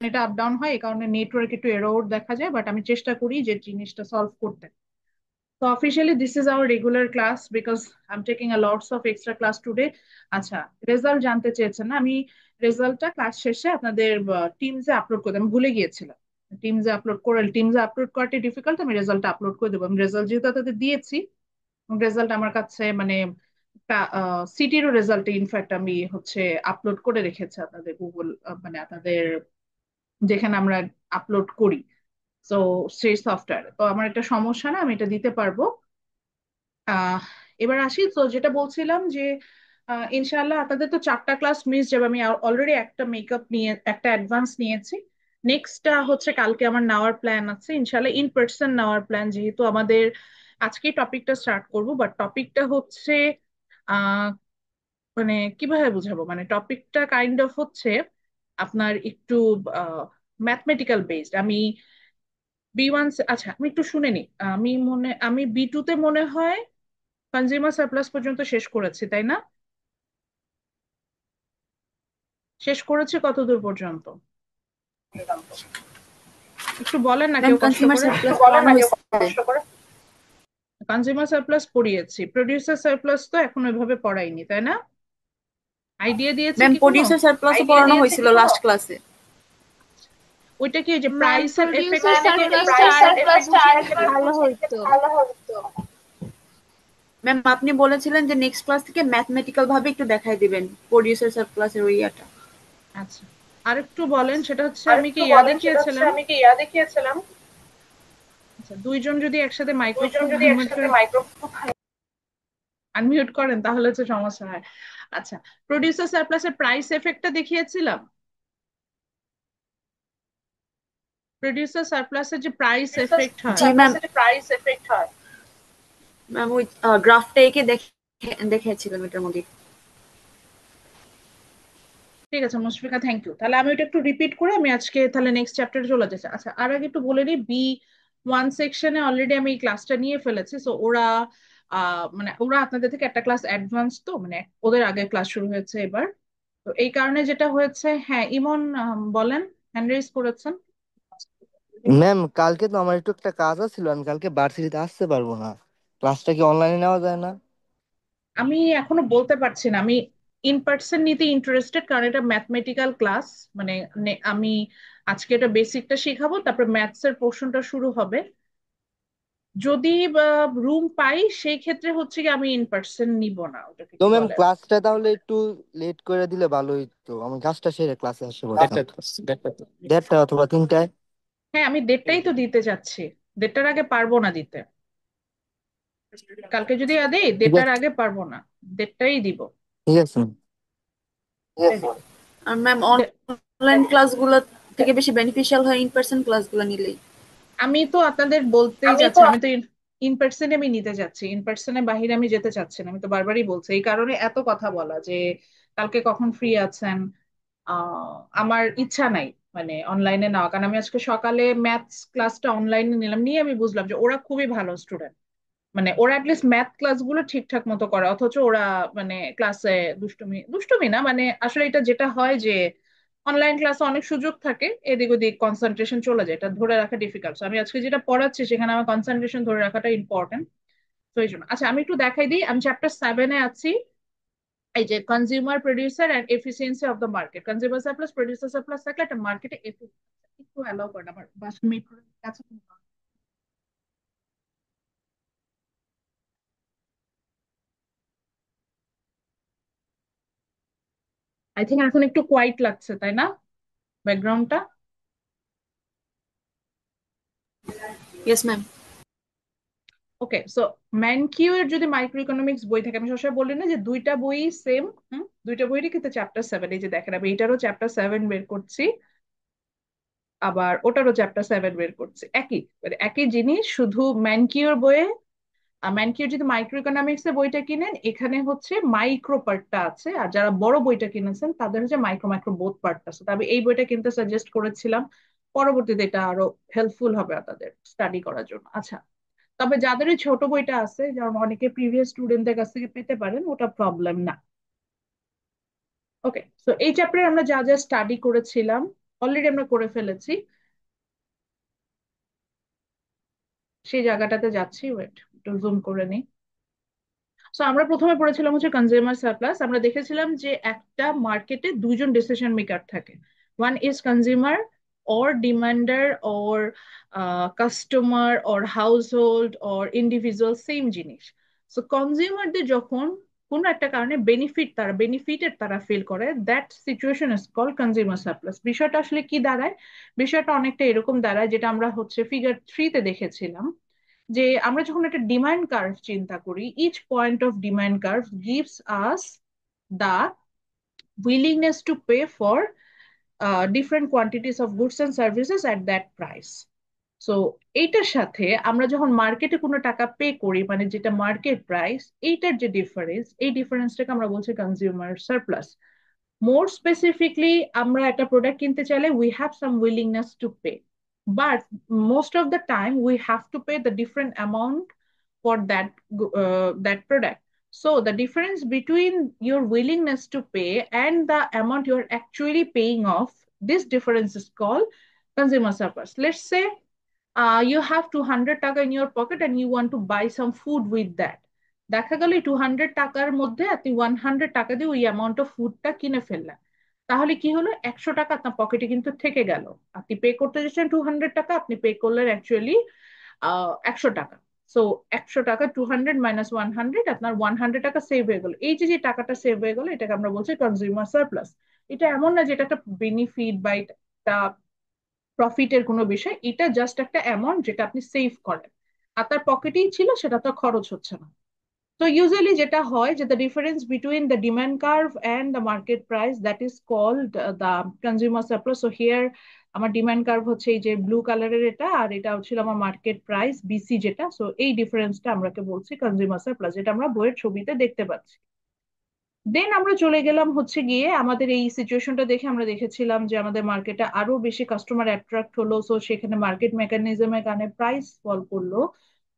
এটা up down হয়, এই কারণে নেটওয়ার্ক একটু এরর দেখা যায়, বাট আমি চেষ্টা করি যে জিনিসটা সলভ করতে। তো officially this is our regular class because I am taking a lots of extra class today. আচ্ছা, রেজাল্ট জানতে চেয়েছেন না? আমি রেজাল্টটা ক্লাস শেষে আপনাদের টিমসে আপলোড করে আমি ভুলে গিয়েছিলাম। টিমসে আপলোড করাটা ডিফিকাল্ট, আমি রেজাল্টটা আপলোড করে দেবো। আমি রেজাল্ট যেহেতু তাদের দিয়েছি, রেজাল্ট আমার কাছে মানে সিটিরও রেজাল্ট ইনফ্যাক্ট আমি হচ্ছে আপলোড করে রেখেছি আপনাদের গুগল, মানে আপনাদের যেখানে আমরা আপলোড করি। তো সেই সফটওয়্যার তো আমার একটা সমস্যা না, আমি এটা দিতে পারবো। আহ এবার আসি, তো যেটা বলছিলাম যে ইনশাআল্লাহ আপনাদের তো 4টা ক্লাস মিস যাবে। আমি অলরেডি একটা মেকআপ নিয়ে একটা অ্যাডভান্স নিয়েছি। নেক্সটটা হচ্ছে কালকে আমার নেওয়ার প্ল্যান আছে, ইনশাআল্লাহ ইন পার্সন নেওয়ার প্ল্যান, যেহেতু আমাদের আজকে টপিকটা স্টার্ট করব, বাট টপিকটা হচ্ছে আহ মানে কিভাবে বুঝাবো, মানে টপিকটা কাইন্ড অফ হচ্ছে আপনার একটু ম্যাথমেটিক্যাল বেসড। আমি বি 1, আচ্ছা আমি একটু শুনে নি। আমি বি 2 তে মনে হয় কনজিউমার সারপ্লাস পর্যন্ত শেষ করেছি, তাই না? শেষ করেছি কতদূর পর্যন্ত একটু বলেন না ম্যাম কেউ কষ্ট কনজিউমার করে। সারপ্লাস পড়ানো হয়েছে। কনজিউমার সারপ্লাস পড়িয়েছি, প্রডিউসার সারপ্লাস তো এখন ওইভাবে পড়াইনি, তাই না? আইডিয়া দিয়েছে ম্যাম কি কোনো? প্রোডিউসার সারপ্লাসও পড়ানো হয়েছিল লাস্ট ক্লাসে। ওইটা কি ওই যে ম্যাম প্রাইসের এফেক্ট? প্রডিউসার সারপ্লাসটা আরেকবার বুঝিয়ে দিলে ভালো হতো। ম্যাম আপনি বলেছিলেন যে নেক্সট ক্লাস থেকে ম্যাথমেটিক্যাল ভাবে একটু দেখাই দিবেন প্রোডিউসার সারপ্লাসের ওই ইয়াটা। আচ্ছা, আরেকটু বলেন, সেটা হচ্ছে আমি কি ইয়া দেখিয়েছিলাম? আচ্ছা, দুইজন যদি একসাথে মাইক্রোফোন আনমিউট করেন তাহলে হচ্ছে সমস্যা হয়। আচ্ছা, প্রডিউসার সারপ্লাসের প্রাইস এফেক্টটা দেখিয়েছিলাম। প্রডিউসার সারপ্লাসের যে প্রাইস এফেক্ট হয়। জি ম্যাম। ম্যাম ওই গ্রাফটা এঁকে দেখিয়েছিলাম এটার মধ্যে। ঠিক আছে মুশফিকা, থ্যাংক ইউ। তাহলে আমি ওটা একটু রিপিট করে আমি আজকে তাহলে নেক্সট চ্যাপ্টারে চলে যাচ্ছি। আচ্ছা, আর আগে একটু বলে নিই, বি 1 সেকশনে অলরেডি আমি এই ক্লাসটা নিয়ে ফেলেছি। সো ওরা মানে ওরা আপনাদের থেকে একটা ক্লাস অ্যাডভান্স, তো মানে ওদের আগে ক্লাস শুরু হয়েছে এবার। তো এই কারণে যেটা হয়েছে, হ্যাঁ ইমন বলেন, হ্যান্ড রেজ করেছেন। ম্যাম কালকে তো আমার একটু একটা কাজ আছিল, আমি কালকে ভার্সিটিতে আসতে পারবো না। ক্লাসটা কি অনলাইনে নেওয়া যায় না? আমি এখনো বলতে পারছি না। আমি ইন পার্সন নিতে ইন্টারেস্টেড, কারণ এটা ম্যাথমেটিক্যাল ক্লাস। মানে আমি আজকে এটা বেসিকটা শিখাবো, তারপর ম্যাথস এর পোর্শনটা শুরু হবে। যদি রুম পাই সেই ক্ষেত্রে হচ্ছে কি আমি ইন পার্সন নিব না, ওটাকে তো কি ম্যাম বলে। ক্লাসটা তাহলে একটু লেট করে দিলে ভালো হইতো, আমি কাজটা সেরে ক্লাসে আসতে পারতাম। 1:30 অথবা 3টায়। হ্যাঁ, আমি দেড়টাই তো দিতে যাচ্ছি। দেড়টার আগে পারবো না দিতে। কালকে যদি দেই ঠিক দেড়টার আছে, আগে পারবো না, দেড়টাই দিব। ঠিক আছে ম্যাম। আর ম্যাম দে- অনলাইন ক্লাসগুলো থেকে বেশি বেনিফিশিয়াল হয় ইন পার্সন ক্লাসগুলো নিলেই। আমি তো আপনাদের বলতেই যাচ্ছি, আমি তো ইন পার্সনে আমি নিতে যাচ্ছি, ইন পার্সনে বাহিরে আমি যেতে চাচ্ছি না। আমি তো বারবারই বলছি, এই কারণে এত কথা বলা যে কালকে কখন ফ্রি আছেন। আমার ইচ্ছা নাই মানে অনলাইনে নেওয়া, কারণ আমি আজকে সকালে ম্যাথস ক্লাসটা অনলাইনে নিলাম, নিয়ে আমি বুঝলাম যে ওরা খুবই ভালো স্টুডেন্ট। মানে ওরা অ্যাটলিস্ট ম্যাথ ক্লাসগুলো ঠিকঠাক মতো করে, অথচ ওরা মানে ক্লাসে দুষ্টুমি দুষ্টুমি না, মানে আসলে এটা যেটা হয় যে অনলাইন ক্লাসে অনেক সুযোগ থাকে, এদিক ওদিক কনসেন্ট্রেশন চলে যায়, এটা ধরে রাখা ডিফিকাল্ট। আমি আজকে যেটা পড়াচ্ছি সেখানে আমার কনসেন্ট্রেশন ধরে রাখাটা ইম্পর্টেন্ট। তো এই জন্য আচ্ছা আমি একটু দেখাই দিই, আমি চ্যাপ্টার 7-এ আছি। এই যে consumer producer and efficiency of the market, consumer surplus producer surplus থাকলে একটা মার্কেটে একটু অ্যালাউ করেন আমার বাসা মেট্রোর কাছে। আই থিঙ্ক এখন একটু কোয়াইট লাগছে, তাই না ব্যাকগ্রাউন্ডটা? Yes ma'am. Okay, so Mankiw এর যদি মাইক্রো ইকোনমিক্স বই থাকে, আমি সবসময় বলি না যে দুইটা বই সেম। দুইটা বইরই কিন্তু চ্যাপ্টার 7, এই যে দেখেন আমি এটারও চ্যাপ্টার 7 বের করছি, আবার ওটারও চ্যাপ্টার 7 বের করছি, একই মানে একই জিনিস, শুধু ম্যানকিউর বইয়ে ম্যানকিউর যদি মাইক্রো ইকোনমিক্স এর বইটা কিনেন এখানে হচ্ছে মাইক্রো পার্টটা আছে, আর যারা বড় বইটা কিনেছেন তাদের হচ্ছে মাইক্রো মাইক্রো বোথ পার্টটা আছে। তবে এই বইটা কিনতে সাজেস্ট করেছিলাম, পরবর্তীতে এটা আরো হেল্পফুল হবে তাদের স্টাডি করার জন্য। আচ্ছা, তবে যাদের ওই ছোট বইটা আছে, যেমন অনেকে প্রিভিয়াস স্টুডেন্টদের কাছ থেকে পেতে পারেন, ওটা প্রবলেম না। ওকে, তো এই চ্যাপ্টারে আমরা যা যা স্টাডি করেছিলাম, অলরেডি আমরা করে ফেলেছি, সেই জায়গাটাতে যাচ্ছি। ওয়েট, একটু জুম করে নিই। সো আমরা প্রথমে পড়েছিলাম হচ্ছে কনজিউমার সারপ্লাস। আমরা দেখেছিলাম যে একটা মার্কেটে দুইজন ডিসিশন মেকার থাকে, one is consumer or demander or customer or household or individual, same জিনিস। সো কনজিউমারদের যখন কোনো একটা কারণে বেনিফিটেড তারা ফিল করে, that situation is called consumer surplus. বিষয়টা আসলে কি দাঁড়ায়? বিষয়টা অনেকটা এরকম দাঁড়ায়, যেটা আমরা হচ্ছে ফিগার 3-তে দেখেছিলাম, যে আমরা যখন একটা ডিমান্ড কার্ভ চিন্তা করি, each point of demand curve gives us the willingness to pay for different quantities of goods and services at that price. So এইটার সাথে আমরা যখন মার্কেটে কোনো টাকা পে করি, মানে যেটা মার্কেট প্রাইস, এইটার যে ডিফারেন্স, এই ডিফারেন্সটাকে আমরা বলছি কনজিউমার সারপ্লাস। মোর স্পেসিফিকলি, আমরা একটা প্রোডাক্ট কিনতে চাইলে we have some willingness to pay, but most of the time we have to pay the different amount for that product. So the difference between your willingness to pay and the amount you are actually paying off, this difference is called consumer surplus. Let's say you have 200 taka in your pocket and you want to buy some food with that. দেখা গেল এই 200 টাকার মধ্যে আপনি 100 টাকা দিয়ে ওই amount of ফুডটা কিনে ফেললেন। তাহলে কি হলো, 100 টাকা আপনার পকেটে কিন্তু থেকে গেল। আপনি পে করতে যাচ্ছেন 200 টাকা, আপনি পে করলেন অ্যাকচুয়ালি 100 টাকা। সো 100 টাকা, 200 মাইনাস 100, আপনার 100 টাকা সেভ হয়ে গেল। এই যে যে টাকাটা সেভ হয়ে গেল, এটাকে আমরা বলছি কনজিউমার সারপ্লাস। এটা এমন না যে এটা একটা বেনিফিট বা এটা প্রফিটের কোনো বিষয়, এটা জাস্ট একটা অ্যামাউন্ট যেটা আপনি সেভ করেন, আর তার পকেটেই ছিল, সেটা তো খরচ হচ্ছে না। তো ইউজুয়ালি যেটা হয় যে the difference between the demand curve and the market price, that is called the consumer surplus. So here আমার ডিমান্ড কার্ভ হচ্ছে এই যে ব্লু কালারের এটা, আর এটা হচ্ছিল আমার মার্কেট প্রাইস বিসি যেটা। সো এই ডিফারেন্সটা আমরাকে বলছি কনজিউমার সারপ্লাস, যেটা আমরা বইয়ের ছবিতে দেখতে পাচ্ছি। দেন আমরা চলে গেলাম হচ্ছে গিয়ে আমাদের এই সিচুয়েশনটা দেখে আমরা দেখেছিলাম যে আমাদের মার্কেটে আরো বেশি কাস্টমার অ্যাট্রাক্ট হলো, সো সেখানে মার্কেট মেকানিজমের কারণে প্রাইস ফল করলো।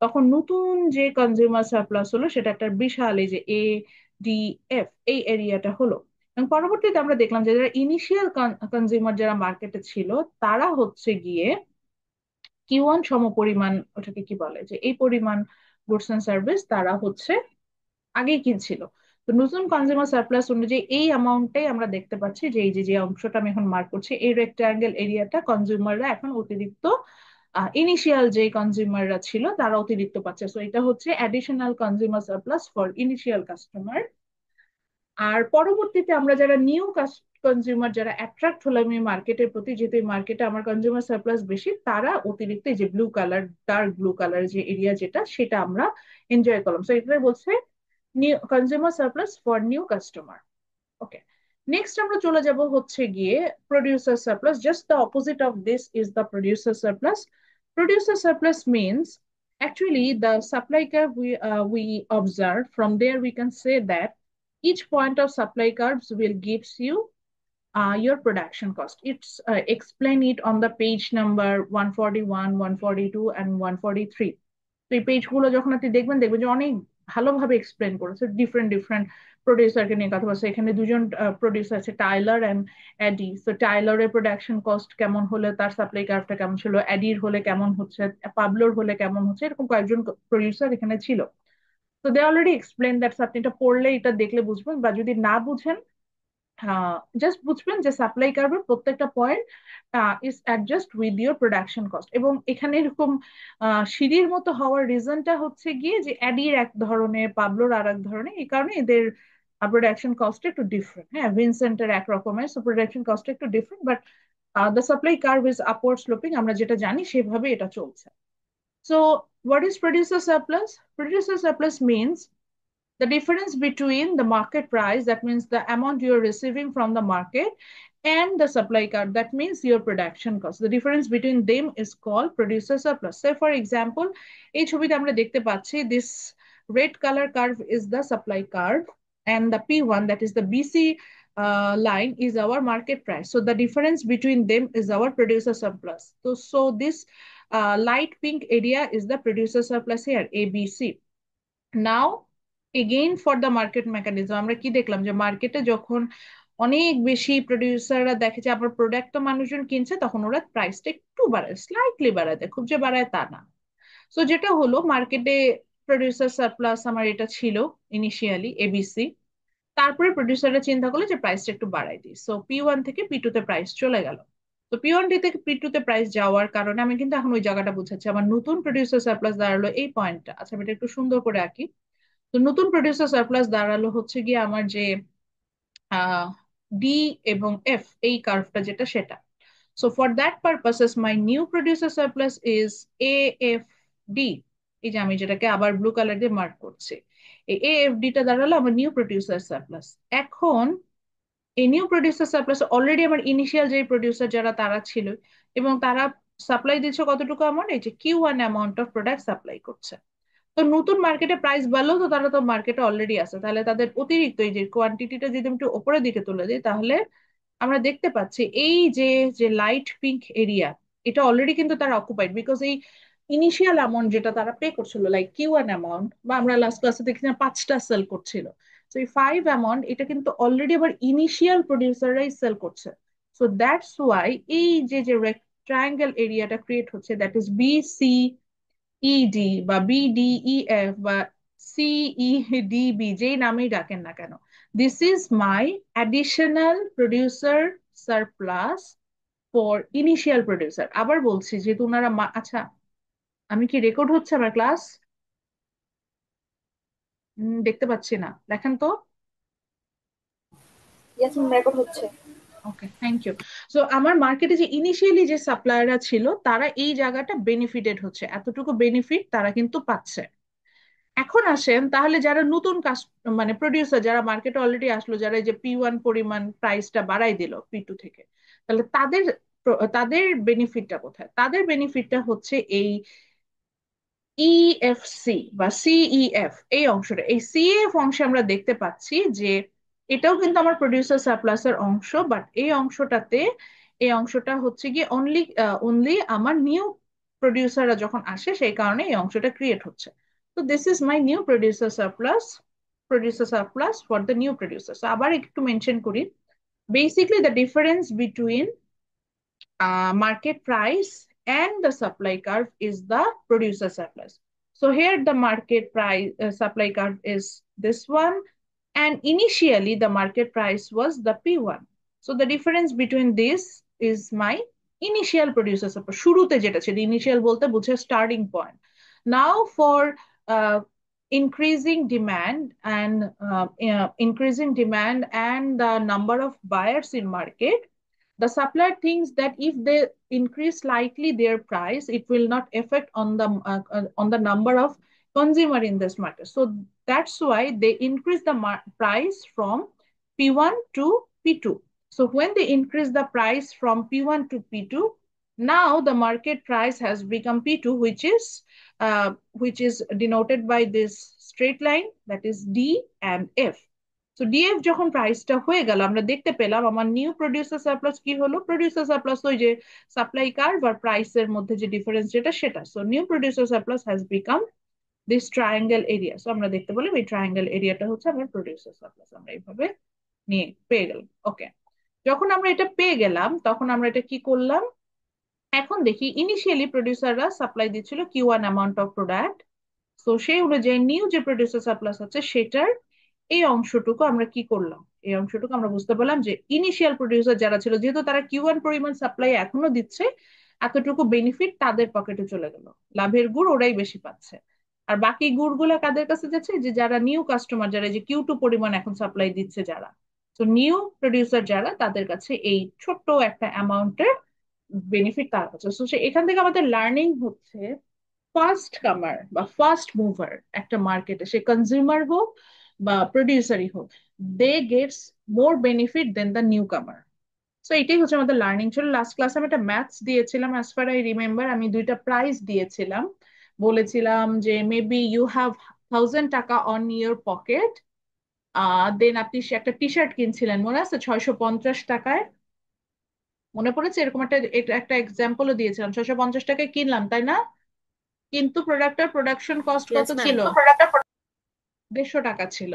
তখন নতুন যে কনজিউমার সারপ্লাস হলো, সেটা একটা বিশাল, এই যে ADF, এই এরিয়াটা হলো। এবং পরবর্তীতে আমরা দেখলাম যে যারা ইনিশিয়াল কনজিউমার যারা মার্কেটে ছিল, তারা হচ্ছে গিয়ে Q1 সমপরিমাণ, ওটাকে কি বলে, যে এই পরিমাণ গুডস এন্ড সার্ভিস তারা হচ্ছে আগেই কিনছিল। তো নতুন কনজিউমার সারপ্লাস অনুযায়ী এই অ্যামাউন্টটাই আমরা দেখতে পাচ্ছি, যে এই যে যে অংশটা আমি এখন মার্ক করছি, এই রেক্টাঙ্গেল এরিয়াটা কনজিউমাররা এখন অতিরিক্ত, ইনিশিয়াল যে কনজিউমাররা ছিল তারা অতিরিক্ত পাচ্ছে। সো এটা হচ্ছে additional consumer surplus for initial customer. আর পরবর্তীতে আমরা যারা নিউ কনজিউমার যারা অ্যাট্রাক্ট হলাম এই মার্কেটের প্রতি, যেহেতু এই মার্কেটে আমার কনজিউমার সারপ্লাস বেশি, তারা অতিরিক্ত এই যে blue colour, dark blue colour যে এরিয়া যেটা, সেটা আমরা এনজয় করলাম। সো এটা বলছে new consumer surplus for new customer. Okay, next আমরা চলে যাব হচ্ছে গিয়ে producer surplus. Just the opposite of this is the producer surplus. Producer surplus means actually the supply curve we observe. From there we can say that each point of supply curves will gives you your production cost. It's explain it on the page number 141, 142 and 143. তো এই পেজগুলো যখন আপনি দেখবেন, দেখবেন যে অনেক ভালোভাবে এক্সপ্লেন করেছে ডিফারেন্ট ডিফারেন্ট প্রডিউসারকে নিয়ে কথা বলছে। এখানে দুজন প্রডিউসার আছে, টাইলার এন্ড অ্যাডি। তো টাইলারের প্রোডাকশন কস্ট কেমন হলে তার সাপ্লাই কার্ভটা কেমন ছিল, অ্যাডির হলে কেমন হচ্ছে, পাবলোর হলে কেমন হচ্ছে, এরকম কয়েকজন প্রডিউসার এখানে ছিল। তো দে অলরেডি এক্সপ্লেন দ্যাট। আপনি এটা পড়লে, এটা দেখলে বুঝবেন, বা যদি না বুঝেন জাস্ট বুঝবেন যে সাপ্লাই কার্ভের প্রত্যেকটা point is adjust with your production cost. এবং এখানে এরকম সিঁড়ির মতো হওয়ার রিজনটা হচ্ছে গিয়ে যে অ্যাডির এক ধরনের, পাবলোর আর এক ধরনের, এই কারণে এদের প্রোডাকশন কস্ট একটু ডিফারেন্ট। হ্যাঁ, ভিনসেন্টের এক রকমের, সো প্রোডাকশন কস্ট একটু different, but the supply curve is upward sloping, আমরা যেটা জানি সেভাবে এটা চলছে। So what is producer surplus? Producer surplus means the difference between the market price, that means the amount you are receiving from the market, and the supply card, that means your production cost. The difference between them is called producer surplus. Say for example, এই ছবিতে আমরা দেখতে পাচ্ছি this red color curve is the supply curve, and the P1, that is the BC line, is our market price. So the difference between them is our producer surplus. So this light pink area is the producer surplus here, ABC. Now again for the market mechanism, আমরা কি দেখলাম যে মার্কেটে যখন অনেক বেশি প্রডিউসাররা দেখে যে আবার প্রোডাক্ট তো মানুষজন কিনছে, তখন ওরা প্রাইসটা একটু বাড়ায়, স্লাইটলি বাড়ায় দেয়, খুব যে বাড়ায় তা না। সো যেটা হলো, মার্কেটে প্রডিউসার সারপ্লাস আমার এটা ছিল ইনিশিয়ালি এবিসি। তারপরে প্রডিউসাররা চিন্তা করলো যে প্রাইসটা একটু বাড়াই দিই, সো P1 থেকে P2 তে প্রাইস চলে গেল। তো P1 থেকে P2 তে প্রাইস যাওয়ার কারণে আমি কিন্তু এখন ওই জায়গাটা বুঝাচ্ছি, আমার নতুন প্রডিউসার সারপ্লাস দাঁড়ালো এই পয়েন্টটা। আচ্ছা, আমি এটা একটু সুন্দর করে আঁকি। তো নতুন প্রডিউসার সারপ্লাস দাঁড়ালো হচ্ছে গিয়ে আমার যে আহ ডি এবং এফ, এই কার্ভটা যেটা সেটা। So for that purposes, my new producer surplus is AFD। এই যে আমি যেটাকে আবার ব্লু কালার দিয়ে মার্ক করছি, এই AFD টা দাঁড়ালো আমার নিউ প্রডিউসার সারপ্লাস। এখন এই নিউ প্রডিউসার সারপ্লাস অলরেডি আমার ইনিশিয়াল যে প্রডিউসার যারা তারা ছিল, এবং তারা সাপ্লাই দিচ্ছে কতটুকু অ্যামাউন্ট, এই যে Q1 amount of product supply করছে। তো নতুন মার্কেটে প্রাইস বাড়লো, তো তারা তো মার্কেটে অলরেডি আছে, তাহলে তাদের অতিরিক্ত এই যে কোয়ান্টিটিটা যদি আমি একটু উপরের দিকে তুলে দিই, তাহলে আমরা দেখতে পাচ্ছি এই যে যে লাইট পিঙ্ক এরিয়া, এটা অলরেডি কিন্তু তারা অকুপাইড, বিকজ এই ইনিশিয়াল অ্যামাউন্ট যেটা তারা পে করছিল, লাইক Q1 অ্যামাউন্ট, বা আমরা লাস্ট ক্লাসে দেখছিলাম 5টা সেল করছিল, তো এই 5 অ্যামাউন্ট এটা কিন্তু অলরেডি আবার ইনিশিয়াল প্রডিউসাররাই সেল করছে। সো দ্যাটস ওয়াই এই যে যে ট্রায়াঙ্গেল এরিয়াটা ক্রিয়েট হচ্ছে, দ্যাট ইজ BCED বা BDEF বা CEDB, যেই নামেই ডাকেন না কেন, this is my additional producer surplus for initial producer. আবার বলছি, যেহেতু ওনারা আচ্ছা, আমি কি রেকর্ড হচ্ছে আমার ক্লাস? দেখতে পাচ্ছি না, দেখেন তো। ইয়েস ম্যাম, রেকর্ড হচ্ছে। ওকে, থ্যাংক ইউ। সো আমার মার্কেটে যে ইনিশিয়ালি যে সাপ্লায়াররা ছিল, তারা এই জায়গাটা বেনিফিটেড হচ্ছে, এতটুকু বেনিফিট তারা কিন্তু পাচ্ছে। এখন আসেন তাহলে যারা নতুন মানে প্রডিউসার যারা মার্কেটে অলরেডি আসলো, যারা এই যে P1 পরিমাণ প্রাইসটা বাড়াই দিল P2 থেকে, তাহলে তাদের তাদের বেনিফিটটা কোথায়? তাদের বেনিফিটটা হচ্ছে এই EFC বা CEF, এই অংশটা। এই CEF অংশে আমরা দেখতে পাচ্ছি যে এটাও কিন্তু আমার প্রডিউসার সারপ্লাসের অংশ, বাট এই অংশটাতে, এই অংশটা হচ্ছে গিয়ে অনলি অনলি আমার নিউ প্রডিউসাররা যখন আসে সেই কারণে এই অংশটা ক্রিয়েট হচ্ছে। তো this is my new producer surplus for the new producer. আবার একটু মেনশন করি, basically the difference between market price and the supply curve is the producer surplus. So here the market price supply curve is this one, and initially the market price was the P1. So the difference between this is my initial producer surplus. শুরুতে যেটা ছিল, initial বলতে বুঝে starting point. Now for uh, increasing demand and the number of buyers in market, the supplier thinks that if they increase slightly their price, it will not affect on the number of consumer in this market. So that's why they increase the price from P1 to P2. So when they increase the price from P1 to P2, now the market price has become P2, which is denoted by this straight line, that is D and F. তো DF যখন প্রাইসটা হয়ে গেল, আমরা দেখতে পেলাম আমার new producer surplus কি হলো, প্রডিউসার সারপ্লাস ওই যে সাপ্লাই কার্ভ আর প্রাইসের মধ্যে যে ডিফারেন্স যেটা সেটা। So new producer surplus has become this triangle area. So আমরা দেখতে পেলাম এই ট্রায়াঙ্গেল এরিয়াটা হচ্ছে আমার প্রডিউসার সারপ্লাস, আমরা এইভাবে নিয়ে পেয়ে গেলাম। ওকে, যখন আমরা এটা পেয়ে গেলাম তখন আমরা এটা কি করলাম, এখন দেখি ইনিশিয়ালি প্রডিউসাররা সাপ্লাই দিচ্ছিল Q1 অ্যামাউন্ট অফ প্রোডাক্ট। তো সেই অনুযায়ী নিউ যে প্রডিউসার সারপ্লাস আছে সেটার এই অংশটুকু আমরা কি করলাম, এই অংশটুকু আমরা বুঝতে পারলাম যে ইনিশিয়াল প্রডিউসার যারা ছিল, যেহেতু তারা Q1 পরিমাণ সাপ্লাই এখনো দিচ্ছে, এতটুকু বেনিফিট তাদের পকেটে চলে গেল, লাভের গুড় ওরাই বেশি পাচ্ছে। আর বাকি গুড়গুলা কাদের কাছে যাচ্ছে, যে যারা নিউ কাস্টমার, যারা যে Q2 পরিমাণ এখন সাপ্লাই দিচ্ছে যারা, তো নিউ প্রডিউসার যারা, তাদের কাছে এই ছোট্ট একটা অ্যামাউন্টের বেনিফিট তার কাছে। তো এখান থেকে আমাদের লার্নিং হচ্ছে, ফার্স্ট কামার বা ফার্স্ট মুভার একটা মার্কেটে, সে কনজিউমার হোক বা প্রডিউসারই হোক, they gets more benefit than the newcomer. তো এটাই হচ্ছে আমাদের লার্নিং ছিল। লাস্ট ক্লাসে আমি একটা ম্যাথস দিয়েছিলাম, অ্যাজ ফার আই রিমেম্বার আমি দুইটা প্রাইস দিয়েছিলাম, বলেছিলাম যে মেবি ইউ হ্যাভ 1000 টাকা অন ইউর পকেট, দেন আপনি সে একটা টি শার্ট কিনছিলেন, মনে আছে, 650 টাকায়। মনে পড়েছে? এরকম একটা এটা একটা এক্সাম্পলও দিয়েছিলাম, 650 টাকায় কিনলাম, তাই না? কিন্তু প্রোডাক্টটার প্রোডাকশন কস্ট কত ইয়েস ম্যাম। ছিল? 150 টাকা ছিল।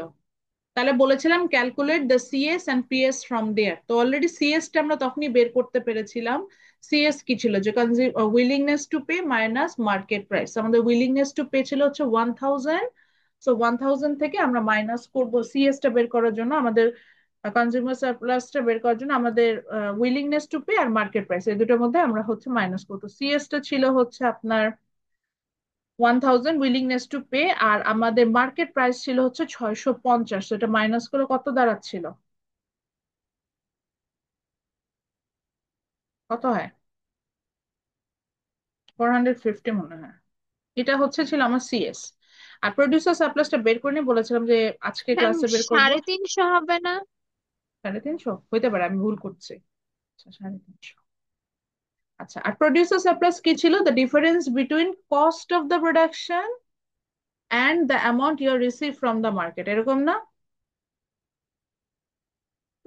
তাহলে বলেছিলাম calculate the CS and PS from there, তো অলরেডি সিএস টা আমরা তখনই বের করতে পেরেছিলাম। সিএস কি ছিল, যে willingness to pay minus market price. আমাদের উইলিংনেস টু পে ছিল হচ্ছে 1000, সো 1000 থেকে আমরা মাইনাস করব সিএস টা বের করার জন্য, আমাদের কনজিউমার সারপ্লাস টা বের করার জন্য আমাদের উইলিংনেস টু পে আর মার্কেট প্রাইস এই দুটোর মধ্যে আমরা হচ্ছে মাইনাস করবো। সিএস টা ছিল হচ্ছে আপনার 1000 উইলিংনেস টু পে, আর আমাদের মার্কেট প্রাইস ছিল হচ্ছে 650, তো এটা মাইনাস করে কত দাঁড়াচ্ছিল, কত হয়, 450 মনে হয়। এটা হচ্ছে ছিল আমার সিএস। আর প্রডিউসার সারপ্লাসটা বের করে নিয়ে বলেছিলাম যে আজকে ম্যাম ক্লাসে বের করব। 350 হবে না? 350 হইতে পারে, আমি ভুল করছি। আচ্ছা 350। আচ্ছা, আর প্রডিউসার সারপ্লাস কি ছিল, the difference between cost of the production and the amount you receive from the market, এরকম না?